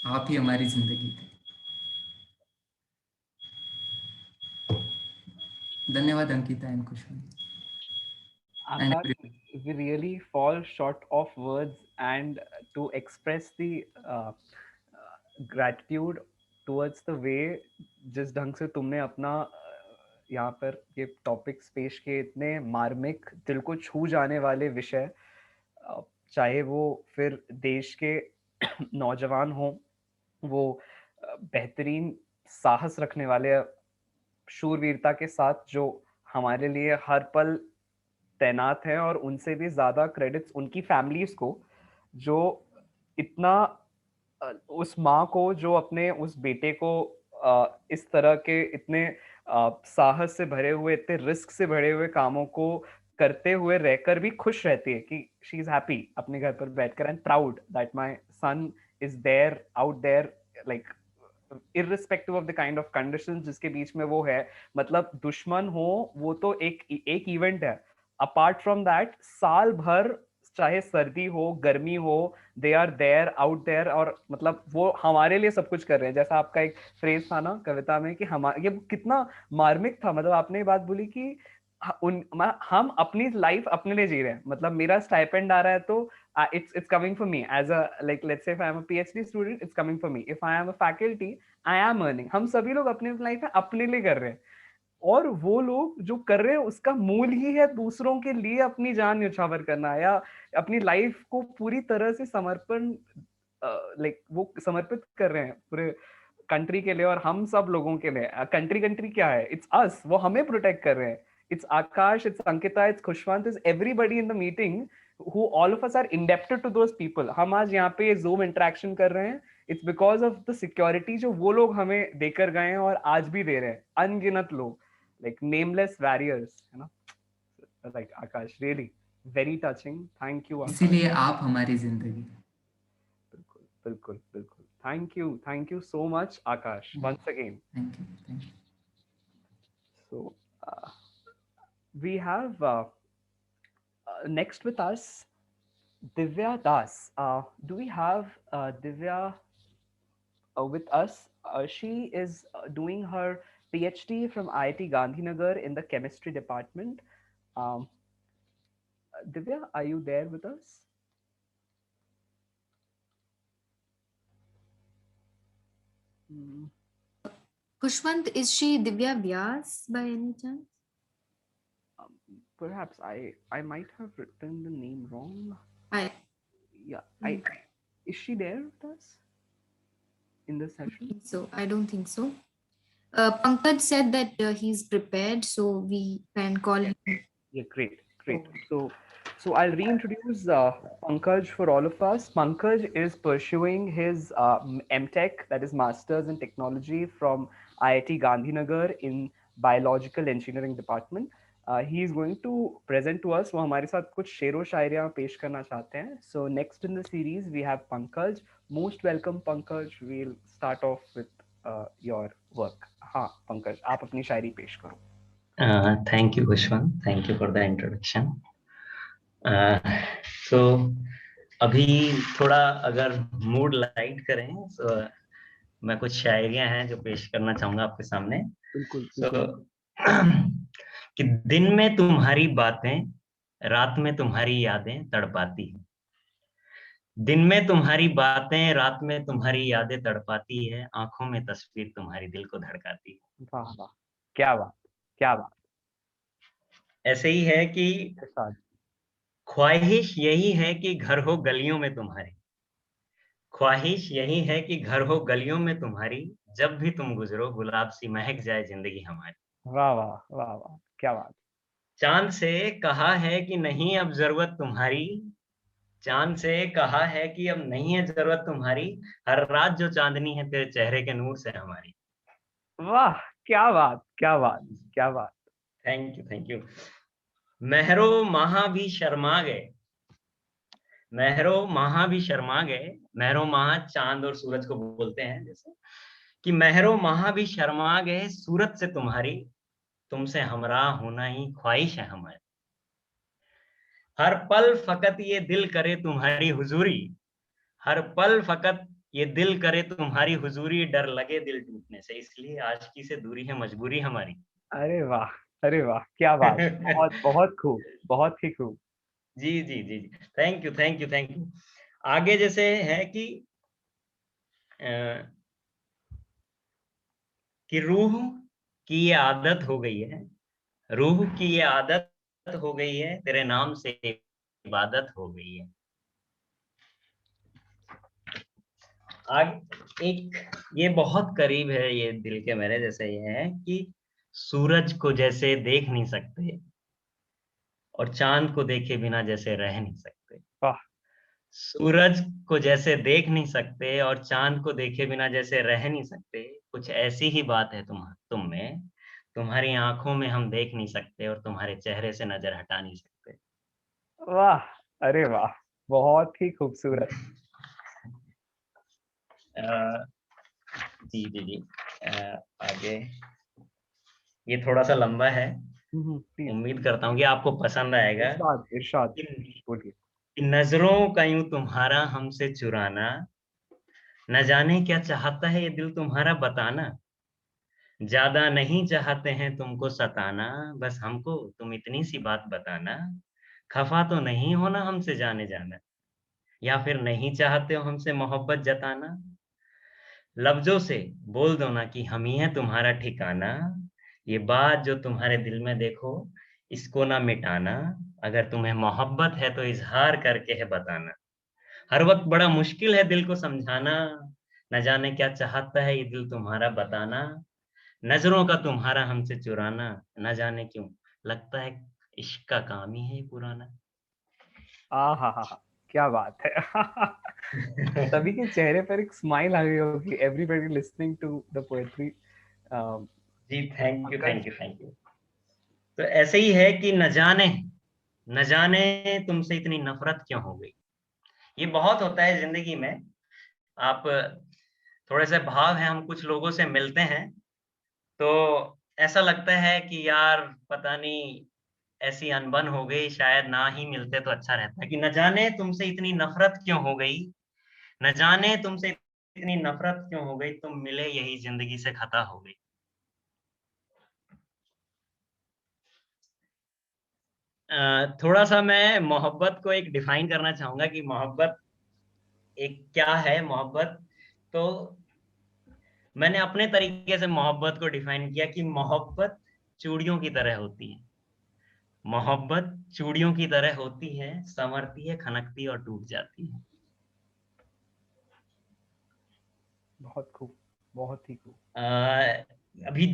आप ही हमारी जिंदगी थे। धन्यवाद Ankita and Khushboo. Akash, we really fall short of words, and to express the gratitude towards the way जिस ढंग से तुमने अपना यहाँ पर ये टॉपिक्स पेश किए, इतने मार्मिक, दिल को छू जाने वाले विषय, चाहे वो फिर देश के नौजवान हों, वो बेहतरीन साहस रखने वाले, शूरवीरता के साथ जो हमारे लिए हर पल तैनात हैं, और उनसे भी ज्यादा क्रेडिट्स उनकी फैमिलीज को, जो इतना उस माँ को जो अपने उस बेटे को इस तरह के इतने साहस से भरे हुए, इतने रिस्क से भरे हुए कामों को करते हुए रहकर भी खुश रहती है कि शी इज हैप्पी अपने घर पर बैठकर, and proud that my son is there out there, like irrespective of the kind of conditions जिसके बीच में वो है। मतलब दुश्मन हो वो तो एक इवेंट है, apart from that साल भर चाहे सर्दी हो गर्मी हो they are there out there, और मतलब वो हमारे लिए सब कुछ कर रहे हैं। जैसा आपका एक फ्रेज था ना कविता में कि ये कितना मार्मिक था, मतलब आपने ये बात बोली कि हम अपनी लाइफ अपने लिए जी रहे हैं। मतलब मेरा स्टाइपेंड आ रहा है तो it's coming for me as a, like let's say if I am a PhD student, it's coming for me. If I am a faculty, I am earning. हम सभी लोग अपनी लाइफ में अपने लिए कर रहे हैं, और वो लोग जो कर रहे हैं उसका मूल ही है दूसरों के लिए अपनी जान न्यौछावर करना, या अपनी लाइफ को पूरी तरह से समर्पण, लाइक वो समर्पित कर रहे हैं पूरे कंट्री के लिए और हम सब लोगों के लिए। कंट्री क्या है? इट्स अस, वो हमें प्रोटेक्ट कर रहे हैं। It's Akash, it's Ankita, it's Khushwant, it's everybody in the meeting who all of us are indebted to those people. हम आज यहाँ पे Zoom interaction कर रहे हैं, it's because of the security जो वो लोग हमें देकर गए हैं और आज भी दे रहे हैं, अनगिनत लोग, like nameless warriors, है ना? Like Akash, really very touching. Thank you Akash. इसीलिए आप हमारी जिंदगी। बिल्कुल बिल्कुल बिल्कुल। Thank you so much Akash once again. Thank you. So we have next with us Divya Das. Do we have Divya with us? She is doing her PhD from IIT Gandhinagar in the chemistry department. Divya, are you there with us? Kushwant, is she Divya Vyas by any chance? Perhaps I might have written the name wrong. Yeah. Is she there with us in the session? So I don't think so. Pankaj said that he's prepared, so we can call him. Yeah, great. So I'll reintroduce Pankaj for all of us. Pankaj is pursuing his MTech, that is Masters in Technology from IIT Gandhinagar in Biological Engineering Department. He is going to present to us. वो हमारे साथ कुछ शेरो शायरियाँ पेश करना चाहते हैं. So next in the series we have Pankaj. Most welcome Pankaj. We'll start off with your work. हाँ Pankaj, आप अपनी शायरी पेश करो. Thank you Kushwant. Thank you for the introduction. So अभी थोड़ा अगर मूड लाइट करें तो मैं कुछ शायरियाँ हैं जो पेश करना चाहूँगा आपके सामने. बिल्कुल. कि दिन में तुम्हारी बातें, रात में तुम्हारी यादें तड़पाती है. दिन में तुम्हारी बातें, रात में तुम्हारी यादें तड़पाती है. आंखों में तस्वीर तुम्हारी दिल को धड़काती है. वाह वाह, क्या बात. ऐसे ही है कि ख्वाहिश यही है कि घर हो गलियों में तुम्हारी. ख्वाहिश यही है कि घर हो गलियों में तुम्हारी. जब भी तुम गुजरो गुलाब सी महक जाए जिंदगी हमारी. वाह वाह वाह वाह, क्या बात. चांद से कहा है कि नहीं अब जरूरत तुम्हारी. चांद से कहा है कि अब नहीं है जरूरत तुम्हारी. हर रात जो चांदनी है तेरे चेहरे के नूर से हमारी. वाह, क्या बात. Thank you. महरो माहा भी शर्मा गए. महरो माहा चांद और सूरज को बोलते हैं, जैसे कि महरो माहा भी शर्मा गए सूरत से तुम्हारी. तुमसे हमराह होना ही ख्वाहिश है हमारी. हर पल फकत ये दिल करे तुम्हारी हुजूरी. हर पल फकत ये दिल करे तुम्हारी हुजूरी. डर लगे दिल टूटने से, इसलिए आशिकी से दूरी है मजबूरी हमारी. अरे वाह, क्या बात. बहुत खूब, बहुत ही खूब. जी. Thank you. आगे जैसे है कि रूह की ये आदत हो गई है. रूह की ये आदत हो गई है. तेरे नाम से इबादत हो गई है. आगे एक ये बहुत करीब है ये दिल के मेरे, जैसे ये है कि सूरज को जैसे देख नहीं सकते और चांद को देखे बिना जैसे रह नहीं सकते. वाह. सूरज को जैसे देख नहीं सकते और चांद को देखे बिना जैसे रह नहीं सकते. कुछ ऐसी ही बात है तुम में. तुम्हारी आंखों में हम देख नहीं सकते और तुम्हारे चेहरे से नजर हटा नहीं सकते. वाह, अरे वाह, बहुत ही खूबसूरत. जी. आगे ये थोड़ा सा लंबा है. प्लीज उम्मीद करता हूँ कि आपको पसंद आएगा। इरशाद इरशाद कि बोलिए। नजरों का यूं तुम्हारा हमसे चुराना, न जाने क्या चाहता है ये दिल तुम्हारा बताना। ज्यादा नहीं चाहते हैं तुमको सताना, बस हमको तुम इतनी सी बात बताना। खफा तो नहीं होना हमसे जाने जाना, या फिर नहीं चाहते हो हमसे मोहब्बत जताना। लफ्जों से बोल दो ना कि हम ही हैं तुम्हारा ठिकाना। ये बात जो तुम्हारे दिल में देखो, इसको ना मिटाना। अगर तुम्हें मोहब्बत है तो इजहार करके है बताना। हर वक्त बड़ा मुश्किल है दिल को समझाना, न जाने क्या चाहता है ये दिल तुम्हारा बताना। नजरों का तुम्हारा हमसे चुराना, न जाने क्यों लगता है इश्क का काम ही है ये पुराना। हा, क्या बात है। सभी के चेहरे पर एक स्माइल आ गई होगी, everybody listening to the poetry. जी thank you Pankaj, thank you thank you. तो ऐसे ही है कि न जाने तुमसे इतनी नफरत क्यों हो गई। ये बहुत होता है जिंदगी में। आप थोड़े से भाव हैं, हम कुछ लोगों से मिलते हैं तो ऐसा लगता है कि यार पता नहीं ऐसी अनबन हो गई, शायद ना ही मिलते तो अच्छा रहता। कि न जाने तुमसे इतनी नफरत क्यों हो गई, न जाने तुमसे इतनी नफरत क्यों हो गई, तुम मिले यही जिंदगी से खता हो गई। थोड़ा सा मैं मोहब्बत को एक डिफाइन करना चाहूंगा कि मोहब्बत एक क्या है। मोहब्बत तो मैंने अपने तरीके से मोहब्बत को डिफाइन किया कि मोहब्बत चूड़ियों की तरह होती है। मोहब्बत चूड़ियों की तरह होती है, संवरती है, खनकती और टूट जाती है। बहुत खूब, बहुत ही खूब। अभी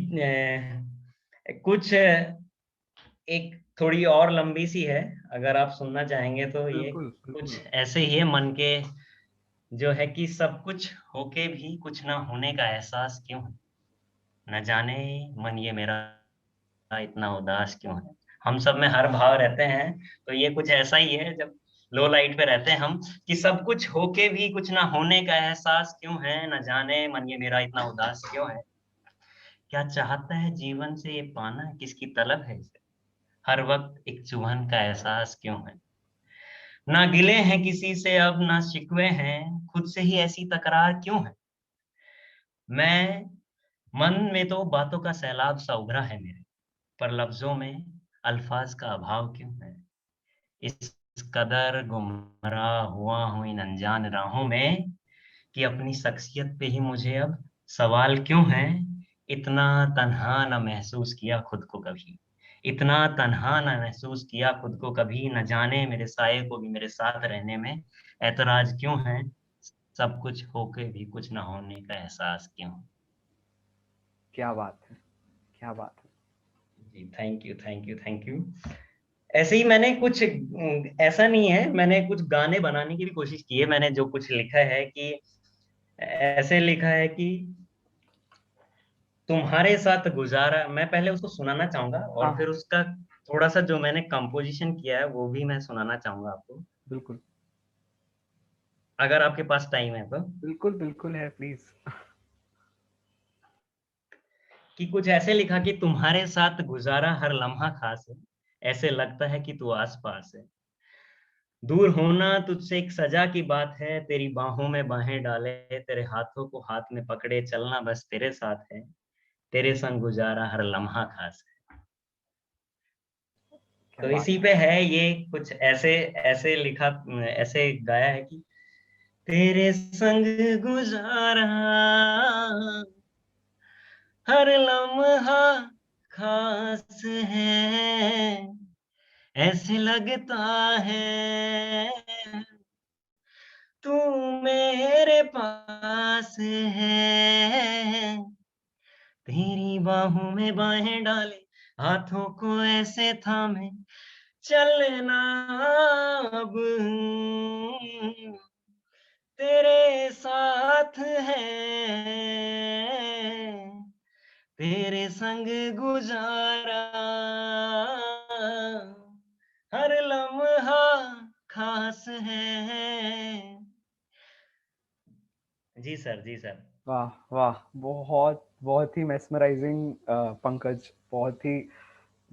कुछ एक थोड़ी और लंबी सी है, अगर आप सुनना चाहेंगे तो। ये बिल्कुल कुछ बिल्कुल। ऐसे ही है मन के, जो है कि सब कुछ होके भी कुछ ना होने का एहसास क्यों है। न जाने मन ये मेरा इतना उदास क्यों है। हम सब में हर भाव रहते हैं, तो ये कुछ ऐसा ही है। जब लो लाइट पे रहते हैं हम, कि सब कुछ होके भी कुछ ना होने का एहसास क्यों है। न जाने मन ये मेरा इतना उदास क्यों है। क्या चाहता है जीवन से ये पाना, किसकी तलब है इसे। हर वक्त एक चुभन का एहसास क्यों है। ना गिले हैं किसी से अब ना शिकवे हैं, खुद से ही ऐसी तकरार क्यों है। मैं मन में तो बातों का सैलाब सा उभरा है मेरे, पर लफ्जों में अल्फाज का अभाव क्यों है। इस कदर गुमराह हुआ हूं इन अनजान राहों में, कि अपनी शख्सियत पे ही मुझे अब सवाल क्यों है। इतना तन्हा न महसूस किया खुद को कभी, इतना तन्हा न महसूस किया खुद को कभी। न जाने मेरे साये को भी मेरे साथ रहने में ऐतराज क्यों है। सब कुछ होके भी कुछ न होने का एहसास क्यों। क्या बात है, क्या बात है। जी thank you thank you thank you. ऐसे ही मैंने कुछ ऐसा नहीं है, मैंने कुछ गाने बनाने की भी कोशिश की है। मैंने जो कुछ लिखा है कि ऐसे लिखा है कि तुम्हारे साथ गुजारा, मैं पहले उसको सुनाना चाहूंगा और हाँ फिर उसका थोड़ा सा जो मैंने कंपोजिशन किया है वो भी मैं सुनाना चाहूंगा आपको, बिल्कुल अगर आपके पास टाइम है तो। बिल्कुल बिल्कुल है, प्लीज। कि कुछ ऐसे लिखा कि तुम्हारे साथ गुजारा हर लम्हा खास है, ऐसे लगता है कि तू आस पास है। दूर होना तुझसे एक सजा की बात है, तेरी बाहों में बाहें डाले, तेरे हाथों को हाथ में पकड़े चलना बस तेरे साथ है। तेरे संग गुजारा हर लम्हा खास है। क्या तो बात इसी पे है ये कुछ ऐसे ऐसे लिखा, ऐसे गाया है कि तेरे संग गुजारा हर लम्हा खास है, ऐसे लगता है तू मेरे पास है। तेरी बाहों में बाहें डाले, हाथों को ऐसे थामे चलना अब तेरे साथ है। तेरे संग गुजारा हर लम्हा खास है। जी सर जी सर। वाह वाह, बहुत बहुत ही मेस्मराइजिंग पंकज, बहुत ही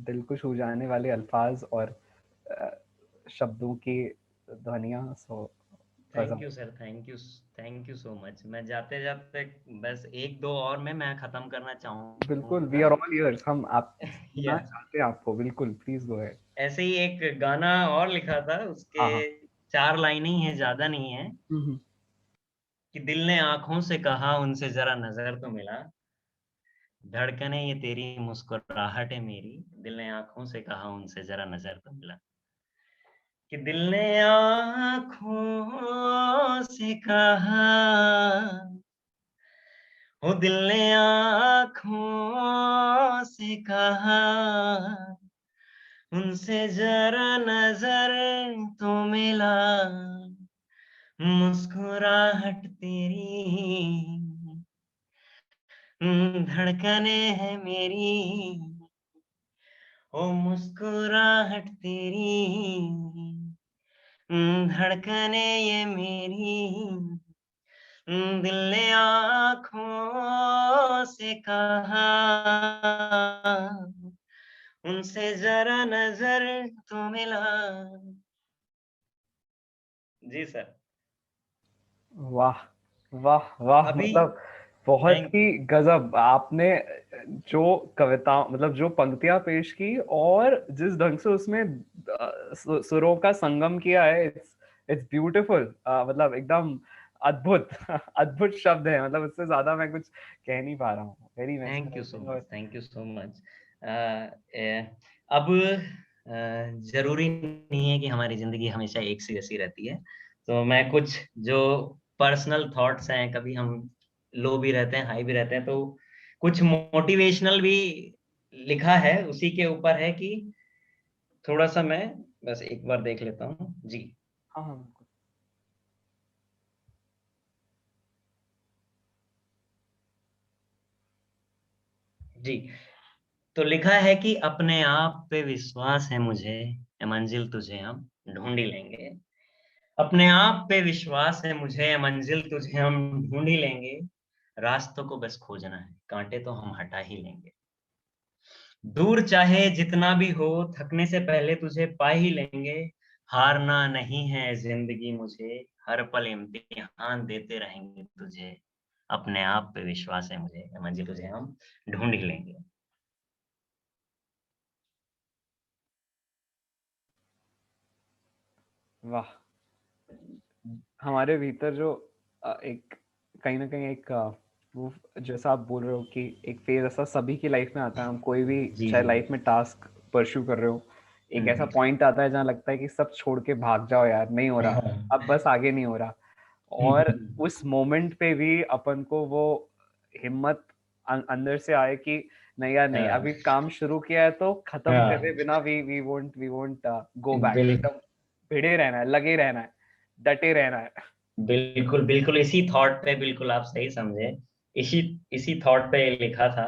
दिल को छू जाने वाले अल्फाज और शब्दों की ध्वनियाँ। So thank you sir, thank you so much. मैं जाते जाते बस एक दो और में मैं खत्म करना चाहूँगा। बिल्कुल, वी आर ऑल इयर्स। हम आप सुनना Yeah. चाहते हैं आपको, बिल्कुल, प्लीज गो अहेड। ऐसे ही एक गाना और लिखा था, उसके हाँ, हाँ। 4 लाइनें ही हैं, ज्यादा नहीं है। कि दिल ने आंखों से कहा उनसे जरा नजर तो मिला, धड़कने ये तेरी मुस्कुराहट है मेरी, दिल ने आंखों से कहा उनसे जरा नजर तो मिला। कि दिल ने आंखों से कहा, ओ दिल ने आंखों से कहा, उनसे जरा नजर तो मिला, मुस्कुराहट तेरी धड़कने है मेरी, ओ मुस्कुराहट तेरी धड़कने ये मेरी, दिल ने आँखों से कहा, उनसे जरा नजर तो मिला। जी सर। वाह वाह वाह, अभी मतलब बहुत थैंक ही गजब। आपने जो कविता, मतलब जो पंक्तियां पेश की और जिस ढंग से उसमें सुरों का संगम किया है, इट्स ब्यूटीफुल। मतलब एकदम अद्भुत अद्भुत शब्द है, मतलब उससे ज्यादा मैं कुछ कह नहीं पा रहा हूँ। वेरी थैंक यू सो मैस्कुलेटिंग। Much, thank you so much. अब जरूरी नहीं है कि हमारी जिंदगी हमेशा एक सी जैसी रहती है, तो मैं कुछ जो पर्सनल थॉट्स हैं, कभी हम लो भी रहते हैं, हाई भी रहते हैं, तो कुछ मोटिवेशनल भी लिखा है, उसी के ऊपर है कि थोड़ा सा मैं बस एक बार देख लेता हूँ जी। हाँ हाँ बिल्कुल। जी, तो लिखा है कि अपने आप पे विश्वास है मुझे, ये मंजिल तुझे हम ढूंढ ही लेंगे। अपने आप पे विश्वास है मुझे, ये मंजिल तुझे हम ढूंढ ही लेंगे। रास्तों को बस खोजना है, कांटे तो हम हटा ही लेंगे। दूर चाहे जितना भी हो, थकने से पहले तुझे पा ही लेंगे। हारना नहीं है जिंदगी मुझे, हर पल इम्तिहान देते रहेंगे तुझे। अपने आप पे विश्वास है मुझे, ये मंजिल तुझे हम ढूंढ ही लेंगे। वाह, हमारे भीतर जो एक कहीं ना कहीं एक वो, जैसा आप बोल रहे हो कि एक फेज ऐसा सभी की लाइफ में आता है। हम कोई भी जी चाहे जी। लाइफ में टास्क परस्यू कर रहे हो, एक ऐसा हम्म, पॉइंट आता है जहाँ लगता है कि सब छोड़ के भाग जाओ यार, नहीं हो रहा, हाँ। अब बस आगे नहीं हो रहा। और उस मोमेंट पे भी अपन को वो हिम्मत अंदर से आए कि नहीं यार, नहीं, हाँ, अभी काम शुरू किया है तो खत्म करे हाँ, बिना वी वोंट गो बैक। बिल, एकदम भिड़े रहना है, लगे रहना है, डटे रहना है। बिल्कुल बिल्कुल इसी थॉट पे, बिल्कुल आप सही समझे। इसी इसी थॉट पे लिखा था।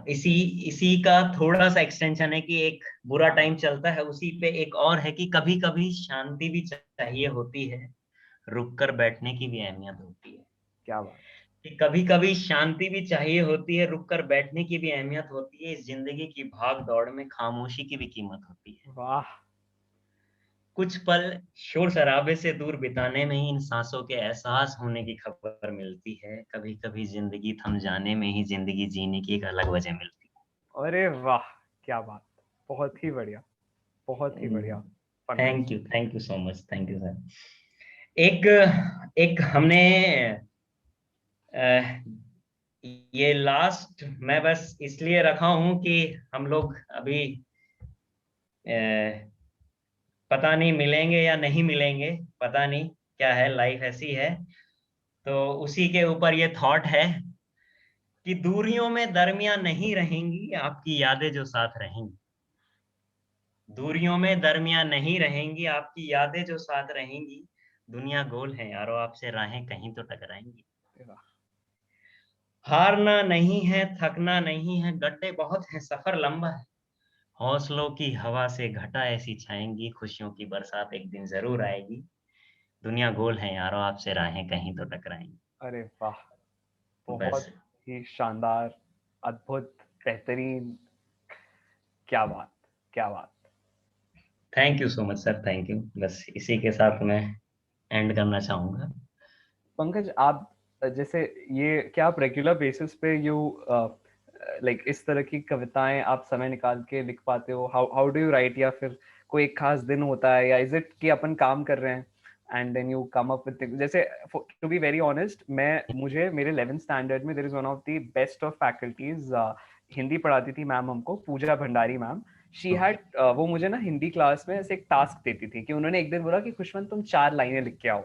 इसी इसी का थोड़ा सा एक्सटेंशन है कि एक बुरा टाइम चलता है, उसी पे एक और है कि कभी कभी शांति भी चाहिए होती है, रुक कर बैठने की भी अहमियत होती है। क्या बात। कि कभी कभी शांति भी चाहिए होती है, रुक कर बैठने की भी अहमियत होती है। इस जिंदगी की भाग दौड़ में खामोशी की भी कीमत होती है। वाह। कुछ पल शोर शराबे से दूर बिताने में ही इन सांसों के एहसास होने की खबर मिलती है। कभी कभी जिंदगी थम जाने में ही जिंदगी जीने की एक अलग वजह मिलती अरे वाह, क्या बात, बहुत ही बढ़िया, बहुत ही है। बढ़िया। फरमाइश। Thank you so much, thank you sir. एक एक हमने अह, ये लास्ट मैं बस इसलिए रखा हूं कि हम लोग अभी पता नहीं मिलेंगे या नहीं मिलेंगे, पता नहीं क्या है, लाइफ ऐसी है। तो उसी के ऊपर ये थॉट है कि दूरियों में दरमियां नहीं रहेंगी आपकी यादें जो साथ रहेंगी। दूरियों में दरमियां नहीं रहेंगी आपकी यादें जो साथ रहेंगी। दुनिया गोल है यारो, आपसे राहें कहीं तो टकराएंगी। वाह। हारना नहीं है, थकना नहीं है, गड्ढे बहुत हैं, सफर लंबा है। हौसलों की हवा से घटा ऐसी छाएंगी, खुशियों की बरसात एक दिन जरूर आएगी। दुनिया गोल है यारो, आपसे राहें कहीं तो टकराएंगी। अरे वाह, बस। बहुत ही शानदार, अद्भुत, बेहतरीन। क्या बात, क्या बात। Thank you so much sir, thank you. बस इसी के साथ मैं एंड करना चाहूंगा। पंकज, आप जैसे ये क्या आप रेगुलर बेसिस पे लाइक इस तरह की कविताएं आप समय निकाल के लिख पाते हो? How do you right? या फिर कोई एक खास दिन होता है, या इज इट कि अपन काम कर रहे हैं and then you come up with? जैसे टू बी वेरी ऑनेस्ट, मुझे मेरे 11th स्टैंडर्ड में there is one of the best of faculties, Hindi पढ़ाती थी मैम हमको, Pooja Bhandari ma'am. She had वो मुझे ना हिंदी क्लास में ऐसे एक टास्क देती थी कि उन्होंने एक दिन बोला कि खुशवंत तुम 4 लाइनें लिख के आओ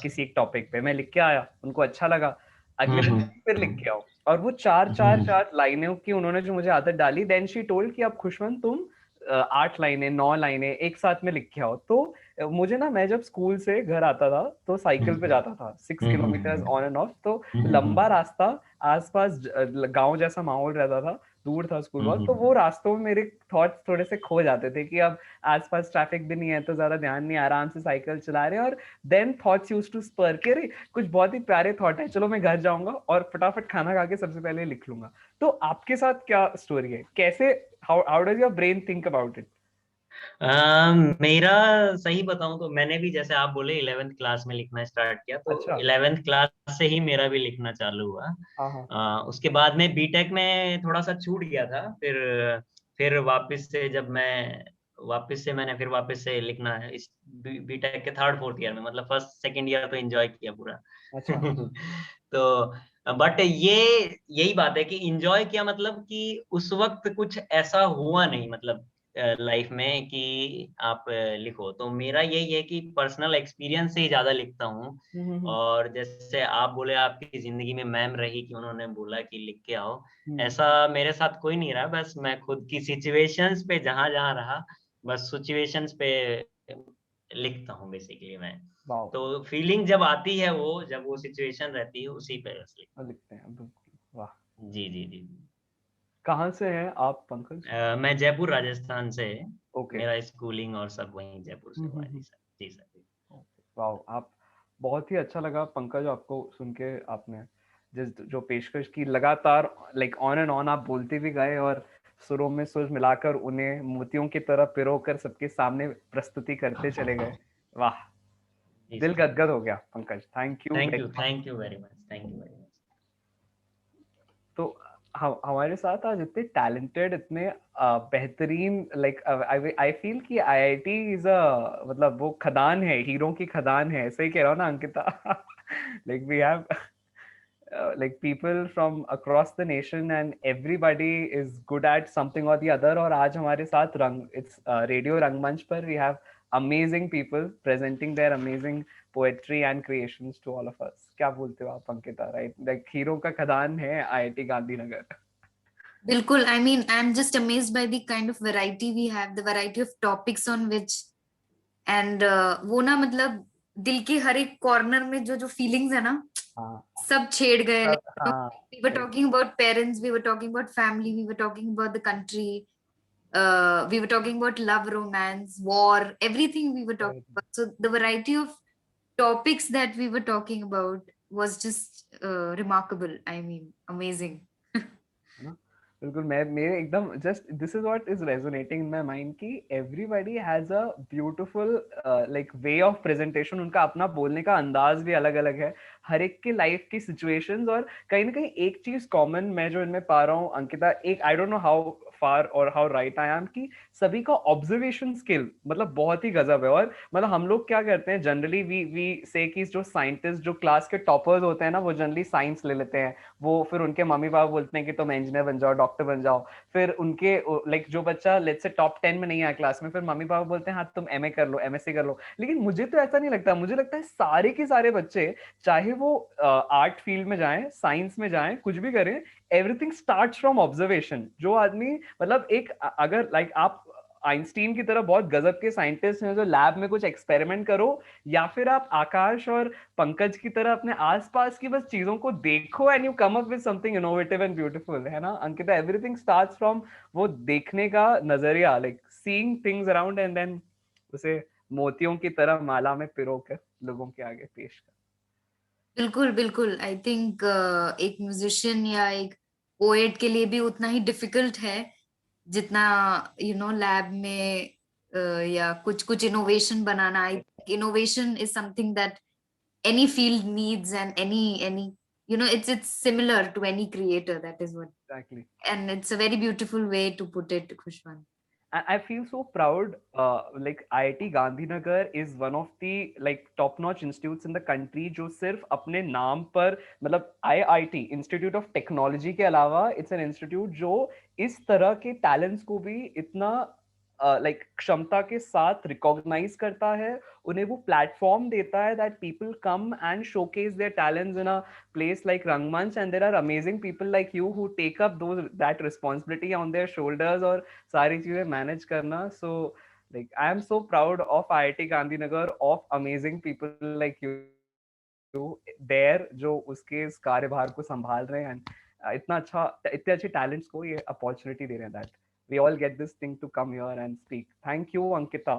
किसी एक टॉपिक पे। मैं लिख के आया, उनको अच्छा लगा, अगले दिन फिर लिख के आओ। और वो चार लाइनों की उन्होंने जो मुझे आदत डाली, देन शी टोल्ड कि अब खुशवंत तुम 8 लाइनें 9 लाइनें एक साथ में लिख के आओ। तो मुझे ना, मैं जब स्कूल से घर आता था तो साइकिल पे जाता था 6 किलोमीटर ऑन एंड ऑफ, तो लंबा रास्ता, आसपास गांव जैसा माहौल रहता था, दूर था स्कूल बहुत, तो वो रास्तों में मेरे थॉट्स थोड़े से खो जाते थे कि अब आसपास ट्रैफिक भी नहीं है तो ज्यादा ध्यान नहीं, आराम से साइकिल चला रहे हैं। और then thoughts used to spur के अरे कुछ बहुत ही प्यारे थॉट है, चलो मैं घर जाऊंगा और फटाफट खाना खा के सबसे पहले लिख लूंगा। तो आपके साथ क्या स्टोरी है? कैसे, how does your brain think about it? मेरा सही बताऊं तो मैंने भी, जैसे आप बोले, 11th क्लास में लिखना स्टार्ट किया, तो अच्छा। 11th क्लास से ही मेरा भी लिखना चालू हुआ। हाँ। उसके बाद में बीटेक में थोड़ा सा छूट गया था, फिर वापस से जब मैं मैंने फिर वापस से लिखना है इस बीटेक के 3rd 4th ईयर में, मतलब 1st 2nd ईयर तो एंजॉय किया पूरा। अच्छा। तो बट यही बात है कि एंजॉय किया, मतलब कि उस वक्त कुछ ऐसा हुआ नहीं, मतलब लाइफ में कि आप लिखो। तो मेरा यही है कि पर्सनल एक्सपीरियंस से ही ज्यादा लिखता हूँ। और जैसे आप बोले आपकी जिंदगी में मैम रही कि उन्होंने बोला कि लिख के आओ, ऐसा मेरे साथ कोई नहीं रहा। बस मैं खुद की सिचुएशंस पे जहां जहां रहा, बस सिचुएशंस पे लिखता हूँ बेसिकली मैं। तो फीलिंग जब आती है, वो जब वो सिचुएशन रहती है, उसी पे बस लिखते हैं। बिल्कुल, वाह। जी जी जी। कहाँ से हैं आप पंकज? मैं जयपुर राजस्थान से। ओके। मेरा स्कूलिंग और सब वहीं जयपुर से हुआ। जी सर, जी सर। वाह, आप बहुत ही अच्छा लगा पंकज आपको सुन के। आपने जो पेशकश की, लगातार लाइक ऑन एंड ऑन आप बोलते भी गए और सुरों में सुर मिलाकर उन्हें मोतियों की तरह पिरोकर सबके सामने प्रस्तुति करते चले गए। वाह, दिल गदगद हो गया Pankaj. Thank you very much. Thank you very much, thank you very much. तो हमारे साथ आज इतने टैलेंटेड, इतने बेहतरीन, लाइक आई फील कि आईआईटी इज मतलब वो खदान है, हीरो की खदान है। सही कह रहा हूँ ना Ankita? Like we have like people from across the nation and everybody is good at something or the other। और आज हमारे साथ it's रेडियो रंगमंच पर we have amazing people presenting their amazing poetry and creations to all of us। क्या बोलते हो आप अंकिता? राइट, लाइक हीरो का खदान है आईआईटी गांधीनगर। बिल्कुल, I mean, I'm just amazed by the kind of variety we have, the variety of topics on which, and वो ना, मतलब दिल के हर एक कॉर्नर में जो जो फीलिंग्स है ना, सब छेड़ गए। We were talking about parents, we were talking about family, we were talking about the country, we were talking about love, romance, war, everything we were talking about. So the variety of topics that we were talking about was just remarkable. I mean, amazing. बिल्कुल, मैं मेरे एकदम just this is what is resonating in my mind कि everybody has a beautiful like way of presentation. उनका अपना बोलने का अंदाज भी अलग अलग है, हर एक के लाइफ की सिचुएशंस। और कहीं ना कहीं एक चीज कॉमन मैं जो इनमें पा रहा हूँ अंकिता, एक I don't know how far और हाउ राइट आई एम, कि सभी का ऑब्जर्वेशन स्किल मतलब बहुत ही गजब है। और मतलब हम लोग क्या करते हैं जनरली, वी से कि जो साइंटिस्ट, जो क्लास के टॉपर्स होते हैं ना, वो जनरली साइंस ले लेते हैं। वो फिर उनके मम्मी पापा बोलते हैं कि तुम इंजीनियर बन जाओ, डॉक्टर बन जाओ। फिर उनके लाइक जो बच्चा लेट्स से टॉप 10 में नहीं आया क्लास में, फिर मम्मी पापा बोलते हैं हाँ तुम एमए कर लो, एमएससी कर लो। लेकिन मुझे तो ऐसा नहीं लगता, मुझे लगता है सारे के सारे बच्चे, चाहे वो आर्ट फील्ड में जाएं, साइंस में जाएं, कुछ भी करें, एवरीथिंग स्टार्ट्स फ्रॉम ऑब्जर्वेशन। जो आदमी मतलब एक अगर लाइक आप आइंस्टीन की तरह बहुत गजब के साइंटिस्ट हैं जो लैब में कुछ एक्सपेरिमेंट करो, या फिर आप आकाश और पंकज की तरह अपने आसपास की बस चीजों को देखो and you come up with something innovative and beautiful, है ना अंकिता? एवरीथिंग स्टार्ट्स फ्रॉम वो देखने का नजरिया, like seeing things around and then उसे मोतियों की तरह माला में पिरोकर लोगों के आगे पेश कर। बिल्कुल बिल्कुल। आई थिंक एक म्यूजिशियन या एक पोएट के लिए भी उतना ही डिफिकल्ट है जितना लैब में या कुछ innovation banana, innovation is something that any field needs, and any it's similar to any creator. That is what, Exactly. and it's a very beautiful way to put it, Khushwant. I feel so proud. Like IIT Gandhinagar is one of the like top-notch institutes in the country जो सिर्फ अपने नाम पर मतलब IIT Institute of Technology के अलावा it's an institute जो इस तरह के talents को भी इतना like क्षमता के साथ recognize करता है, उन्हें वो platform देता है that people come and showcase their talents in a place like Rangmanch, and there are amazing people like you who take up that responsibility on their shoulders और सारी चीजें मैनेज करना. So like I am so proud of IIT Gandhinagar, of amazing people like you there जो उसके इस कार्यभार को संभाल रहे हैं, इतना अच्छा, इतने अच्छे टैलेंट्स को ये अपॉर्चुनिटी दे रहे हैं that we all get this thing to come here and speak. Thank you, Ankita.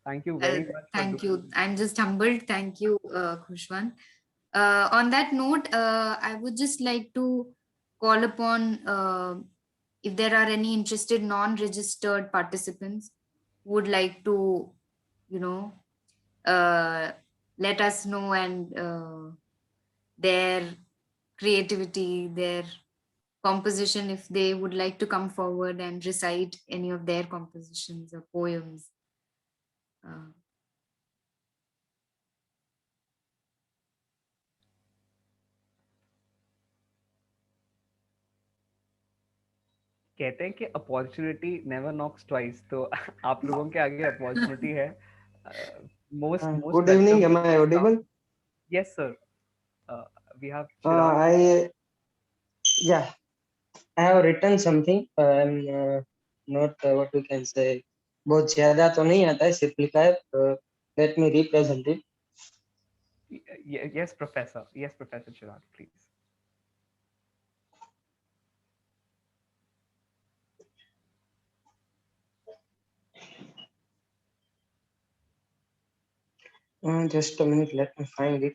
Thank you very much. Thank you. I'm just humbled. Thank you, Khushwant. On that note, I would just like to call upon if there are any interested non-registered participants who would like to, let us know, and their creativity, their composition, if they would like to come forward and recite any of their compositions or poems. कहते हैं कि opportunity never Knox twice, तो आप लोगों के आगे opportunity है. Most Good evening. Am I audible? Yes, sir. We have Chirag. I have written something. I'm not what we can say. बहुत ज़्यादा तो नहीं आता है, सिर्फ लिखा है. Let me represent it. Yes, Professor. Yes, Professor Chirag, please. Just a minute, let me find it.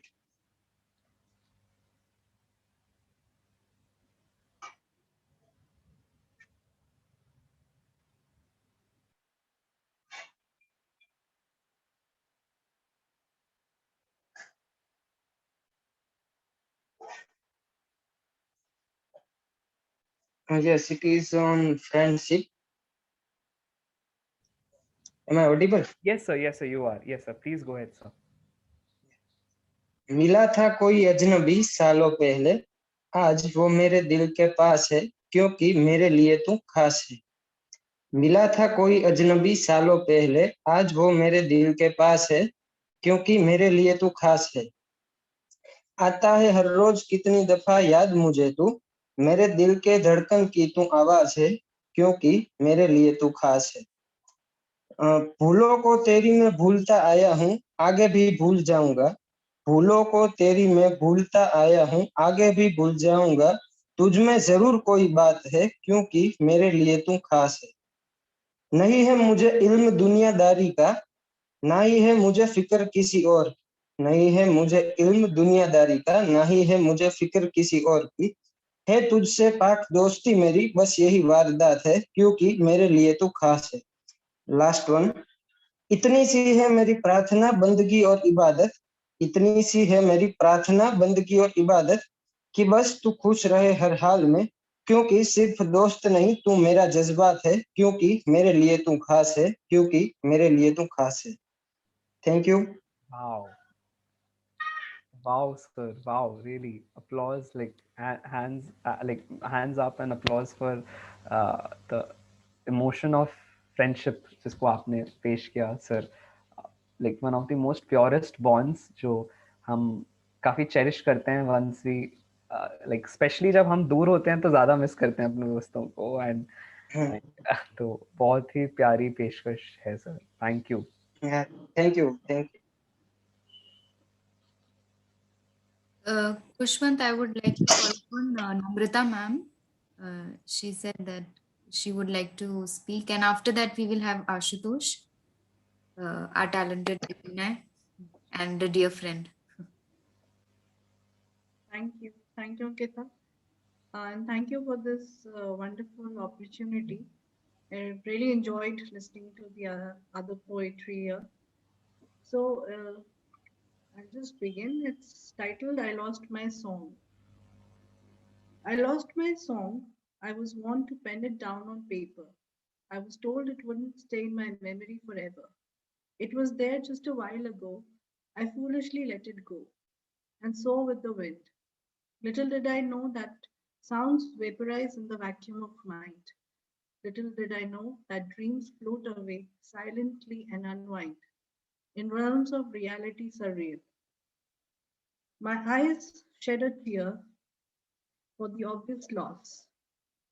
Yes, it is on friendship. Am I audible? Yes, sir. Yes, sir. You are. Yes, sir. Please go ahead, sir. मिला था कोई अजनबी सालों पहले, आज वो मेरे दिल के पास है, क्योंकि मेरे लिए तू खास है. मिला था कोई अजनबी सालों पहले, आज वो मेरे दिल के पास है, क्योंकि मेरे लिए तू खास है. आता है हर रोज कितनी दफा याद मुझे तू, मेरे दिल के धड़कन की तू आवाज है, क्योंकि मेरे लिए तू खास है. भूलों को तेरी मैं भूलता आया हूँ, आगे भी भूल जाऊंगा. भूलों को तेरी मैं भूलता आया हूँ, आगे भी भूल जाऊंगा. तुझ में जरूर कोई बात है, क्योंकि मेरे लिए तू खास है. नहीं है मुझे इल्म दुनियादारी का, ना ही है मुझे फिक्र किसी और. नहीं है मुझे इल्म दुनियादारी का, ना ही है मुझे फिक्र किसी और की. है तुझसे पाक दोस्ती मेरी, बस यही वारदात है, क्योंकि मेरे लिए तू खास है. Last one. इतनी सी है मेरी प्रार्थना बंदगी और इबादत, इतनी सी है मेरी प्रार्थना बंदगी और इबादत, कि बस तू खुश रहे हर हाल में, क्योंकि सिर्फ दोस्त नहीं तू मेरा जज्बात है, क्योंकि मेरे लिए तू खास है, क्योंकि मेरे लिए तू खास है. Thank you. Wow, sir. Wow, really. Applause, like hands up and applause for the emotion of friendship जिसको आपने पेश किया, sir. Like one of the most purest bonds जो हम काफी चेरिश करते हैं once we like especially जब हम दूर होते हैं तो ज्यादा मिस करते हैं अपने दोस्तों को, and तो बहुत ही प्यारी पेशकश है, sir. Thank you. Thank you. Khushwant, I would like to call upon Namrata ma'am. She said that she would like to speak, and after that we will have Ashutosh, our talented alumni and a dear friend. Thank you, Ankita, and thank you for this wonderful opportunity I really enjoyed listening to the other poetry here. So I'll just begin. It's titled I Lost My Song. I lost my song. I was wont to pen it down on paper. I was told it wouldn't stay in my memory forever. It was there just a while ago. I foolishly let it go. And so with the wind. Little did I know that sounds vaporize in the vacuum of mind. Little did I know that dreams float away silently and unwind in realms of reality surreal. My eyes shed a tear for the obvious loss.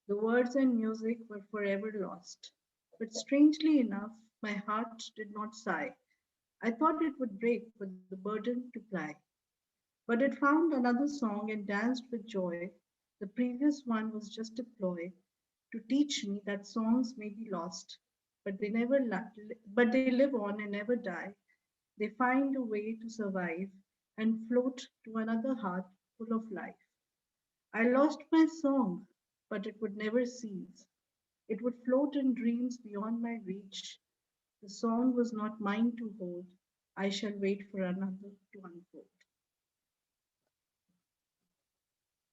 The words and music were forever lost. But strangely enough, my heart did not sigh. I thought it would break with the burden to ply. But it found another song and danced with joy. The previous one was just a ploy to teach me that songs may be lost, but but they live on and never die. They find a way to survive and float to another heart full of life. I lost my song, but it would never cease. It would float in dreams beyond my reach. The song was not mine to hold. I shall wait for another to unfold.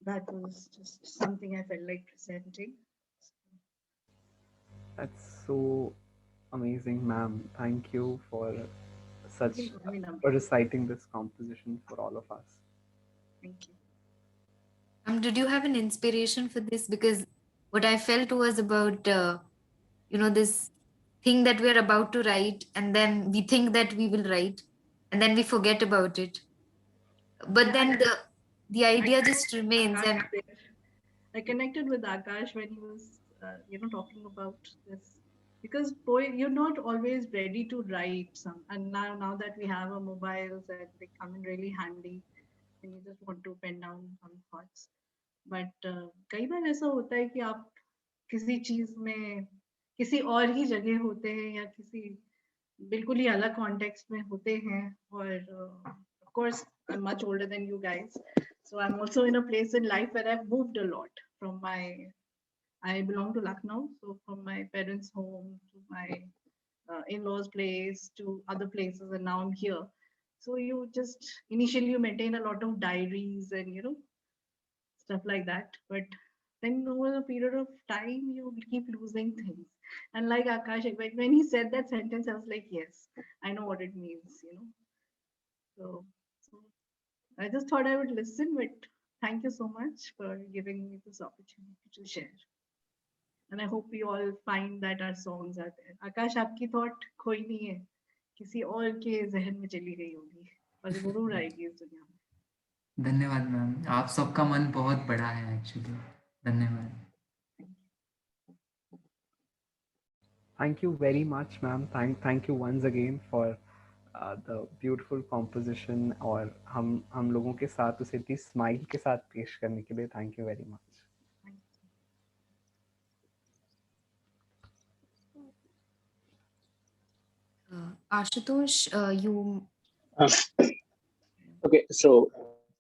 That was just something I felt like presenting. That's so amazing, ma'am. Thank you for such for reciting this composition for all of us. Thank you. Did you have an inspiration for this? Because what I felt was about, this thing that we're about to write, and then we think that we will write, and then we forget about it. But then the idea just remains. And I connected with Akash when he was, talking about this, because you're not always ready to write some, and now that we have our mobiles and they come in really handy, and you just want to pen down some thoughts. But कई बार ऐसा होता है कि आप किसी चीज में किसी और ही जगह होते हैं या किसी बिल्कुल ही अलग कॉन्टेक्स्ट में होते हैं और of course I'm much older than you guys, so I'm also in a place in life where I've moved a lot from I belong to Lucknow, so from my parents' home to my in-laws' place to other places, and now I'm here. So you just initially you maintain a lot of diaries and stuff like that, but then over a period of time you keep losing things. And like Akash, when he said that sentence, I was like, yes, I know what it means. So I just thought I would listen, but thank you so much for giving me this opportunity to share. And I hope we all find that our songs are there. Akash, आपकी thought खोई नहीं है, किसी और के जहन में चली गई होगी और जरूर आएगी इस दुनिया में. धन्यवाद मैम, आप सबका मन बहुत बड़ा है एक्चुअली. धन्यवाद. Thank you very much, ma'am. Thank you once again for the beautiful composition और हम लोगों के साथ उसे इतनी स्माइल के साथ पेश करने के लिए thank you very much. Ashutosh, you. Okay, so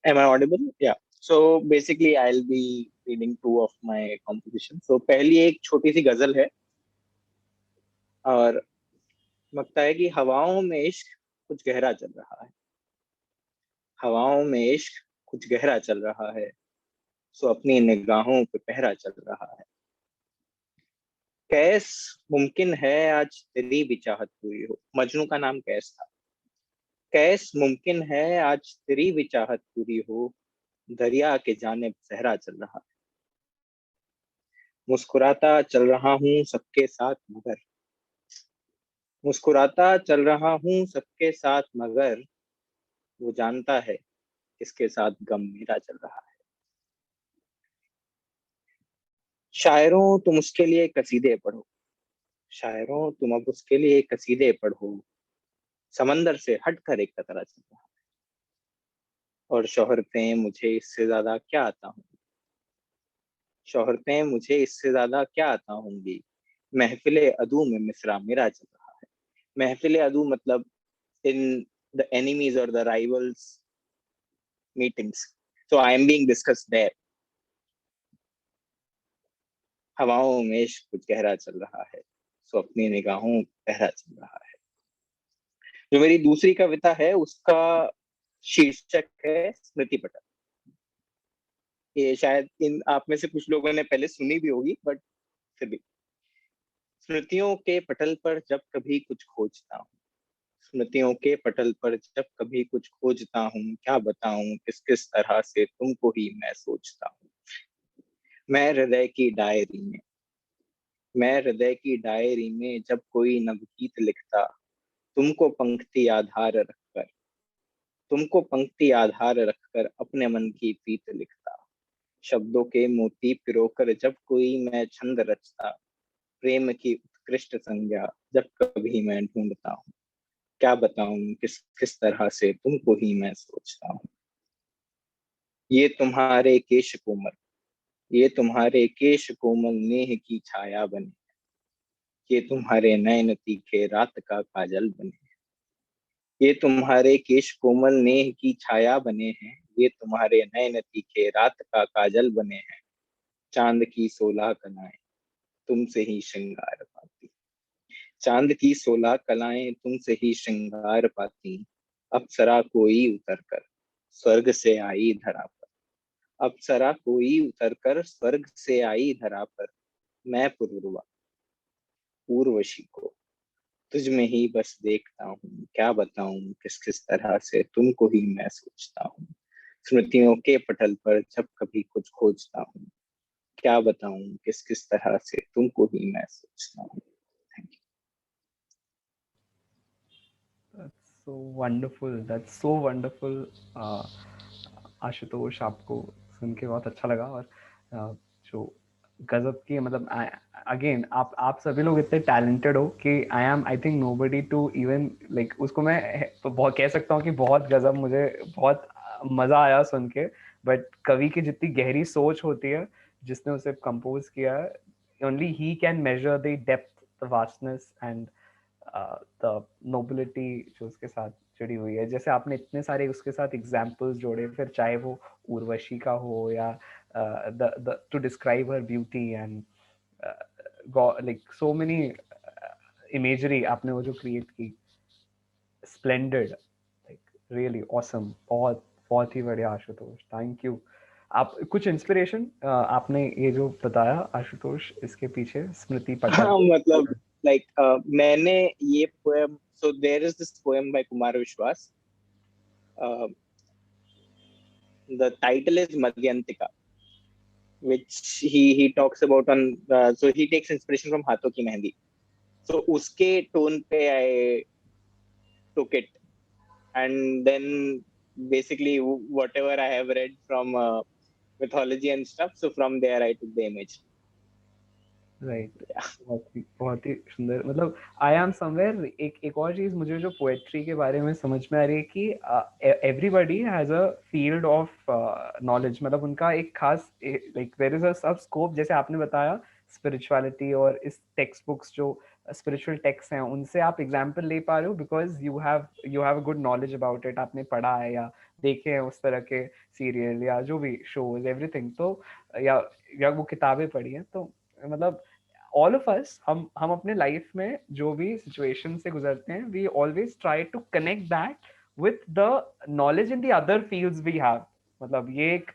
am I audible? Yeah. So basically, I'll be reading two of my compositions. So पहली एक छोटी सी गजल है और लगता है कि हवाओं में इश्क कुछ गहरा चल रहा है. हवाओं में इश्क कुछ गहरा चल रहा है, सो अपनी निगाहों पे पहरा चल रहा है. कैस मुमकिन है आज तेरी भी चाहत पूरी हो. मजनू का नाम कैस था. कैस मुमकिन है आज तेरी भी चाहत पूरी हो, दरिया के जानिब सहरा चल रहा है. मुस्कुराता चल रहा हूँ सबके साथ मगर, मुस्कुराता चल रहा हूँ सबके साथ मगर, वो जानता है किसके साथ गम मेरा चल रहा है. शायरों तुम उसके लिए कसीदे पढ़ो, शायरों तुम अब उसके लिए कसीदे पढ़ो, समंदर से हटकर एक कतरा चल रहा है. और शोहरतें मुझे इससे ज्यादा क्या आता हूँ, शोहरतें मुझे इससे ज्यादा क्या आता होंगी, महफिले अदू में मिसरा मेरा चल रहा है. महफिले अदू मतलब in the enemies or the rivals meetings, so I am being discussed there. हवाओं में इश्क कुछ गहरा चल रहा है, सो अपनी निगाहों पहरा चल रहा है। जो मेरी दूसरी कविता है उसका शीर्षक है स्मृति पटल। ये शायद इन आप में से कुछ लोगों ने पहले सुनी भी होगी, बट फिर भी। स्मृतियों के पटल पर जब कभी कुछ खोजता हूँ, स्मृतियों के पटल पर जब कभी कुछ खोजता हूँ, क्या बताऊं किस किस तरह से तुमको ही मैं सोचता हूँ। मैं हृदय की डायरी में, मैं हृदय की डायरी में जब कोई नवगीत लिखता, तुमको पंक्ति आधार रखकर, तुमको पंक्ति आधार रखकर अपने मन की प्रीत लिखता। शब्दों के मोती पिरोकर जब कोई मैं छंद रचता, प्रेम की उत्कृष्ट संज्ञा जब कभी मैं ढूंढता हूँ, क्या बताऊं किस किस तरह से तुमको ही मैं सोचता हूँ। ये तुम्हारे केश कोमल, ये तुम्हारे केश कोमल नेह की छाया बने, ये तुम्हारे नयन तीखे रात का काजल बने। ये तुम्हारे केश कोमल नेह की छाया बने हैं, ये तुम्हारे नयन तीखे रात का काजल बने हैं। चांद की 16 कलाएं तुमसे ही श्रृंगार पाती, चांद की 16 कलाएं तुमसे ही श्रृंगार पाती। अप्सरा कोई उतरकर स्वर्ग से आई धरा पर, अप्सरा कोई उतरकर स्वर्ग से आई धरा पर। मैं पुरवा उर्वशी को तुझ में ही बस देखता हूँ, क्या बताऊं किस किस तरह से तुमको ही मैं सोचता हूँ। स्मृतियों के पटल पर जब कभी कुछ खोजता हूँ, क्या बताऊं किस किस तरह से तुमको ही मैं सोचता हूँ। Thank you. That's so wonderful. That's so wonderful. Ashutosh, आपको सुन के बहुत अच्छा लगा। और जो गजब की मतलब अगेन आप सभी लोग इतने टैलेंटेड हो कि I think nobody to even like उसको मैं तो बहुत कह सकता हूँ कि बहुत गजब, मुझे बहुत मजा आया सुन के। बट कवि की जितनी गहरी सोच होती है, जिसने उसे कंपोज किया है, only he can measure the depth, the vastness and the nobility जो उसके साथ जुड़ी हुई है। जैसे आपने इतने सारे उसके साथ एग्जाम्पल्स जोड़े, फिर चाहे वो उर्वशी का हो या to describe her beauty and like so many imagery आपने वो जो क्रिएट की, स्प्लेंडेड, लाइक रियली ऑसम। बहुत बहुत ही बढ़िया आशुतोष, थैंक यू। आप कुछ इंस्पिरेशन आपने ये जो बताया आशुतोष, इसके पीछे स्मृति पटल? हाँ, मतलब लाइक मैंने ये poem, so there is this poem by Kumar Vishwas, the title is Madhyantika, which he talks about on so he takes inspiration from हाथों की मेहंदी। so उसके टोन पे I took it, and then basically whatever I have read from mythology and stuff, so from there I took the image. Right, बहुत ही सुंदर। मतलब I am somewhere. एक और चीज मुझे जो पोएट्री के बारे में समझ में आ रही है कि everybody has a field of knowledge, मतलब उनका एक खास लाइक देयर इज अ सब स्कोप। जैसे आपने बताया स्पिरिचुअलिटी, और इस टेक्स्ट बुक्स जो स्पिरिचुअल टेक्स्ट हैं उनसे आप एग्जांपल ले पा रहे हो because you have a good knowledge about it. आपने पढ़ा है या देखे हैं उस तरह के सीरियल या जो भी शोज, एवरीथिंग। तो या वो किताबें पढ़ी हैं। तो मतलब all of us, हम अपने लाइफ में जो भी सिचुएशन से गुजरते हैं, we always try to connect that with the knowledge in the other fields we have। मतलब ये एक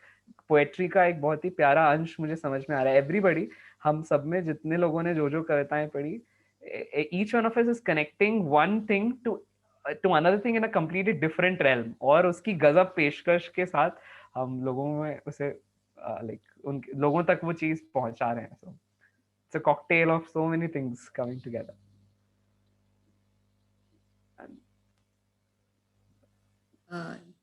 पोएट्री का एक बहुत ही प्यारा अंश मुझे समझ में आ रहा है। एवरीबडी, हम सब में जितने लोगों ने जो कविताएं पढ़ी, each one of us is connecting one thing to another thing in a completely different realm, और उसकी गजब पेशकश के साथ हम लोगों में उसे लाइक उन लोगों तक वो चीज पहुंचा रहे हैं। So it's a cocktail of so many things coming together.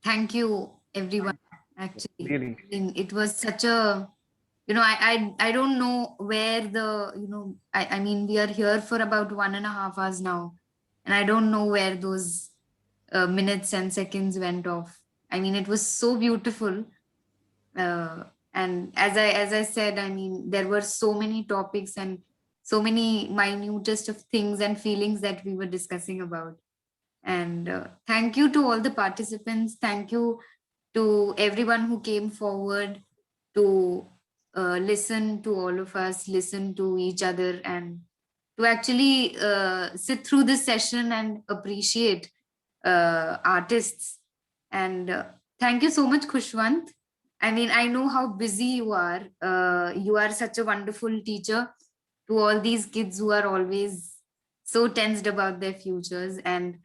Thank you, everyone. Actually, Really, it was such a, I don't know where the, I mean, we are here for about 1.5 hours now, and I don't know where those minutes and seconds went off. I mean, it was so beautiful. And as I said, I mean, there were so many topics and so many minutest of things and feelings that we were discussing about. And thank you to all the participants. Thank you to everyone who came forward to listen to all of us, listen to each other, and to actually sit through this session and appreciate artists. And thank you so much, Khushwant. I mean, I know how busy you are. You are such a wonderful teacher to all these kids who are always so tensed about their futures, and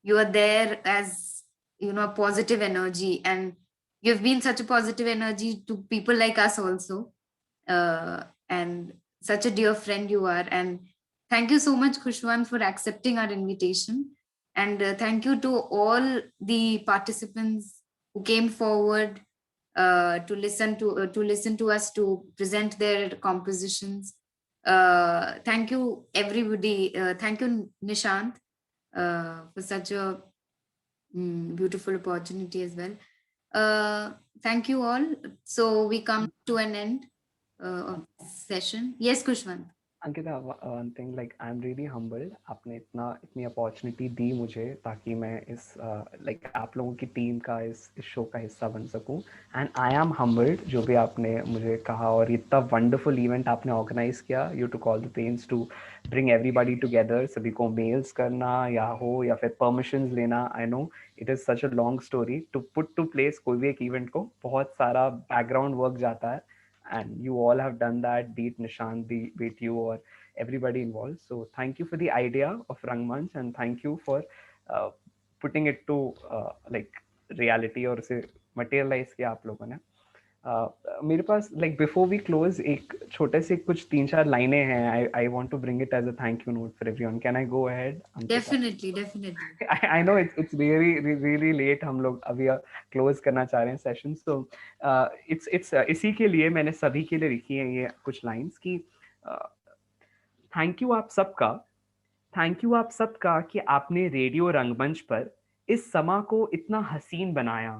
you are there as, you know, positive energy, and you've been such a positive energy to people like us also, and such a dear friend you are. And thank you so much, Khushwant, for accepting our invitation. And thank you to all the participants who came forward to listen to us, to present their compositions. Thank you, everybody. Thank you, Nishant, for such a beautiful opportunity as well. Thank you all. So we come to an end of this session. Yes, Khushwant. Ankita, one thing, like I'm really humbled. आपने इतनी opportunity दी मुझे ताकि मैं इस like आप लोगों की team का इस शो का हिस्सा बन सकूं. एंड आई एम humbled जो भी आपने मुझे कहा, और इतना वंडरफुल इवेंट आपने ऑर्गेनाइज किया. You took all the pains to bring everybody together, सभी को मेल्स करना या फिर परमिशंस लेना. I know it is such a long story to put to place कोई भी एक इवेंट को. बहुत सारा बैकग्राउंड वर्क जाता है, and you all have done that, be it Nishant, be it you, or everybody involved. So thank you for the idea of Rangmanch, and thank you for putting it to like reality, और उसे materialize किया आप लोगों ने. मेरे पास like before we close एक छोटे से कुछ 3-4 लाइनें हैं. I want to bring it as a thank you note for everyone. Can I go ahead? Definitely. I know it's really late. हम लोग अभी क्लोज करना चाह रहे हैं सेशन. So it's इसी के लिए मैंने सभी के लिए लिखी है ये कुछ लाइंस की. थैंक यू आप सबका कि आपने रेडियो रंगमंच पर इस समा को इतना हसीन बनाया.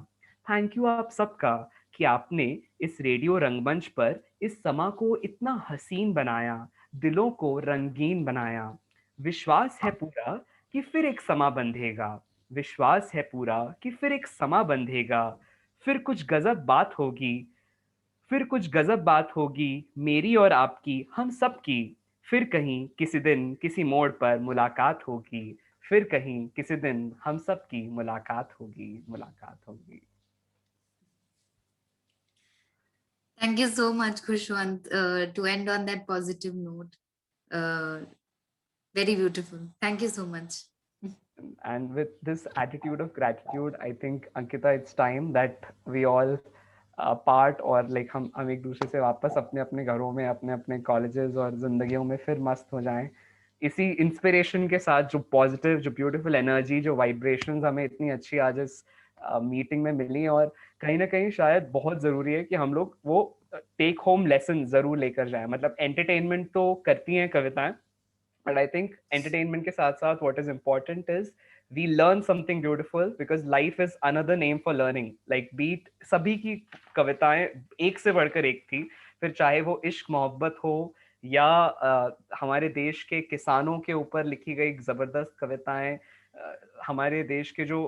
थैंक यू आप सबका कि आपने इस रेडियो रंगमंच पर इस समा को इतना हसीन बनाया, दिलों को रंगीन बनाया. विश्वास है पूरा कि फिर एक समा बंधेगा. विश्वास है पूरा कि फिर एक समा बंधेगा. फिर कुछ गजब बात होगी मेरी और आपकी, हम सब की. फिर कहीं किसी दिन किसी मोड़ पर मुलाकात होगी. फिर कहीं किसी दिन हम सब की मुलाकात होगी. Thank you so much, Khushwant, to end on that positive note. Very beautiful. Thank you so much. And with this attitude of gratitude, I think, Ankita, it's time that we all part, और like हम एक दूसरे से वापस अपने अपने घरों में, अपने अपने कॉलेजेस और जिंदगियों में फिर मस्त हो जाएं. इसी इंस्पिरेशन के साथ जो पॉजिटिव, जो ब्यूटीफुल एनर्जी, जो वाइब्रेशंस हमें इतनी अच्छी आज इस मीटिंग में मिली, और कहीं ना कहीं शायद बहुत ज़रूरी है कि हम लोग वो टेक होम लेसन ज़रूर लेकर जाएं. मतलब एंटरटेनमेंट तो करती हैं कविताएं, बट आई थिंक एंटरटेनमेंट के साथ साथ what is important is we learn something beautiful, because life is another name for learning. Like beat सभी की कविताएं एक से बढ़कर एक थी, फिर चाहे वो इश्क मोहब्बत हो या हमारे देश के किसानों के ऊपर लिखी गई जबरदस्त कविताएं, हमारे देश के जो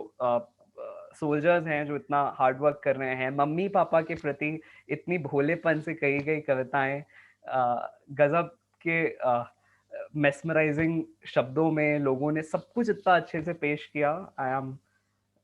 सोल्जर्स हैं जो इतना हार्ड वर्क कर रहे हैं, मम्मी पापा के प्रति इतनी भोलेपन से कही गई कविताएं, गजब के मेस्मराइजिंग शब्दों में लोगों ने सब कुछ इतना अच्छे से पेश किया. आई एम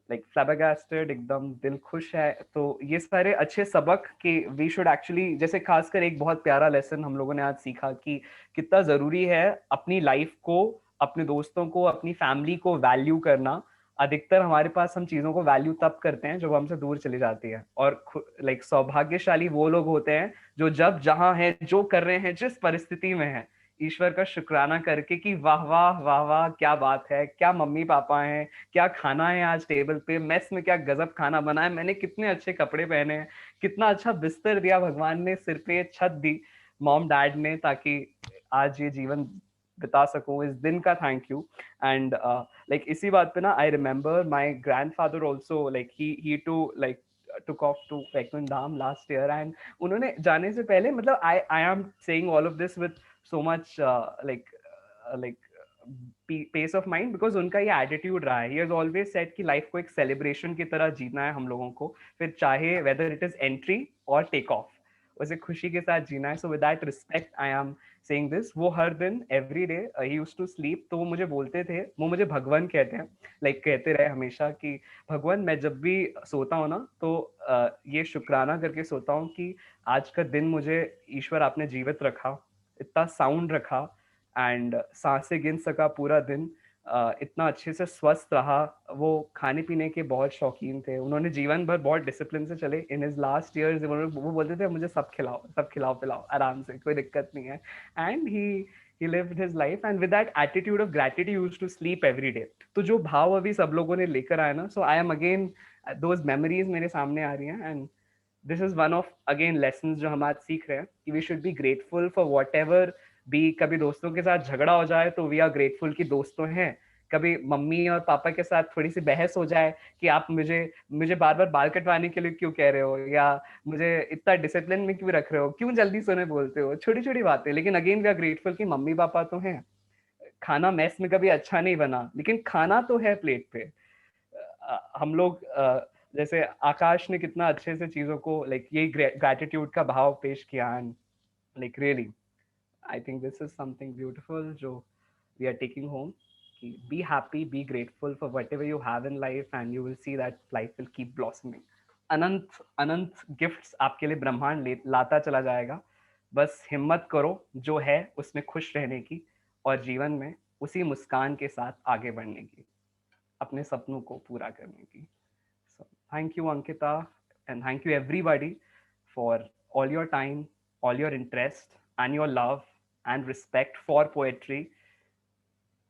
लाइक फ्लैबरगैस्टेड, एकदम दिल खुश है. तो ये सारे अच्छे सबक कि वी शुड एक्चुअली, जैसे खासकर एक बहुत प्यारा लेसन हम लोगों ने आज सीखा कि कितना ज़रूरी है अपनी लाइफ को, अपने दोस्तों को, अपनी फैमिली को वैल्यू करना. अधिकतर हमारे पास हम चीज़ों को वैल्यू तब करते हैं जब हमसे दूर चली जाती है, और लाइक सौभाग्यशाली वो लोग होते हैं जो जब जहाँ हैं, जो कर रहे हैं, जिस परिस्थिति में है, ईश्वर का शुक्राना करके कि वाह वाह वाह वाह क्या बात है, क्या मम्मी पापा हैं, क्या खाना है आज टेबल पे, मेस में क्या गजब खाना बना है, मैंने कितने अच्छे कपड़े पहने हैं, कितना अच्छा बिस्तर दिया भगवान ने, सिर पे छत दी मॉम डैड ने, ताकि आज ये जीवन बिता सकूं. इस दिन का थैंक यू. एंड लाइक इसी बात पे ना, I remember my grandfather also, like he to like took off to Vaikunth Dham last year, and उन्होंने जाने से पहले, मतलब I am saying all of this with so much like peace of mind, because उनका ये attitude रहा है. He has always said कि life को एक celebration की तरह जीना है हम लोगों को, फिर चाहे whether it is entry or take off. उसे खुशी के साथ जीना है. So with that respect I am saying this. वो हर दिन every day he used to sleep. तो वो मुझे बोलते थे, वो मुझे भगवान कहते हैं, like कहते रहे हमेशा कि भगवान मैं जब भी सोता हूँ ना तो ये शुक्राना करके सोता हूँ कि आज का दिन मुझे ईश्वर आपने जीवित रखा, इतना साउंड रखा एंड सांसें गिन सका पूरा दिन, इतना अच्छे से स्वस्थ रहा. वो खाने पीने के बहुत शौकीन थे, उन्होंने जीवन भर बहुत डिसिप्लिन से चले. इन हिज लास्ट ईयर्स वो बोलते थे मुझे सब खिलाओ पिलाओ आराम से, कोई दिक्कत नहीं है. And he lived his life and with that attitude of gratitude he used to sleep every day. तो जो भाव अभी सब लोगों ने लेकर आया ना, so I am again those memories मेरे सामने आ रही हैं and this is one of again lessons जो हम आज सीख रहे हैं कि we should be grateful for whatever भी. कभी दोस्तों के साथ झगड़ा हो जाए तो वी आर ग्रेटफुल कि दोस्तों हैं. कभी मम्मी और पापा के साथ थोड़ी सी बहस हो जाए कि आप मुझे बार बार बाल कटवाने के लिए क्यों कह रहे हो, या मुझे इतना डिसिप्लिन में क्यों रख रहे हो, क्यों जल्दी सोने बोलते हो, छोटी छोटी बातें. लेकिन अगेन वी आर ग्रेटफुल कि मम्मी पापा तो हैं. खाना मेस में कभी अच्छा नहीं बना लेकिन खाना तो है प्लेट पे. हम लोग जैसे आकाश ने कितना अच्छे से चीजों को लाइक यही ग्रेटिट्यूड का भाव पेश किया. And like really I think this is something beautiful जो we are taking home. Be happy, be grateful for whatever you have in life and you will see that life will keep blossoming. Anant gifts आपके लिए ब्रह्मांड लाता चला जाएगा. बस हिम्मत करो जो है उसमें खुश रहने की और जीवन में उसी मुस्कान के साथ आगे बढ़ने की, अपने सपनों को पूरा करने की. So thank you Ankita and thank you everybody for all your time, all your interest and your love and respect for poetry.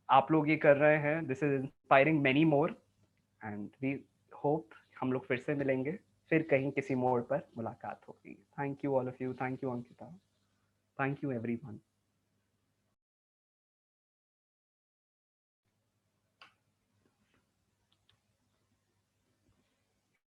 आप लोग ये कर रहे हैं, this is inspiring many more and we hope हम लोग फिर से मिलेंगे, फिर कहीं किसी मोड़ पर मुलाकात होगी. Thank you all of you, thank you Ankita, thank you everyone.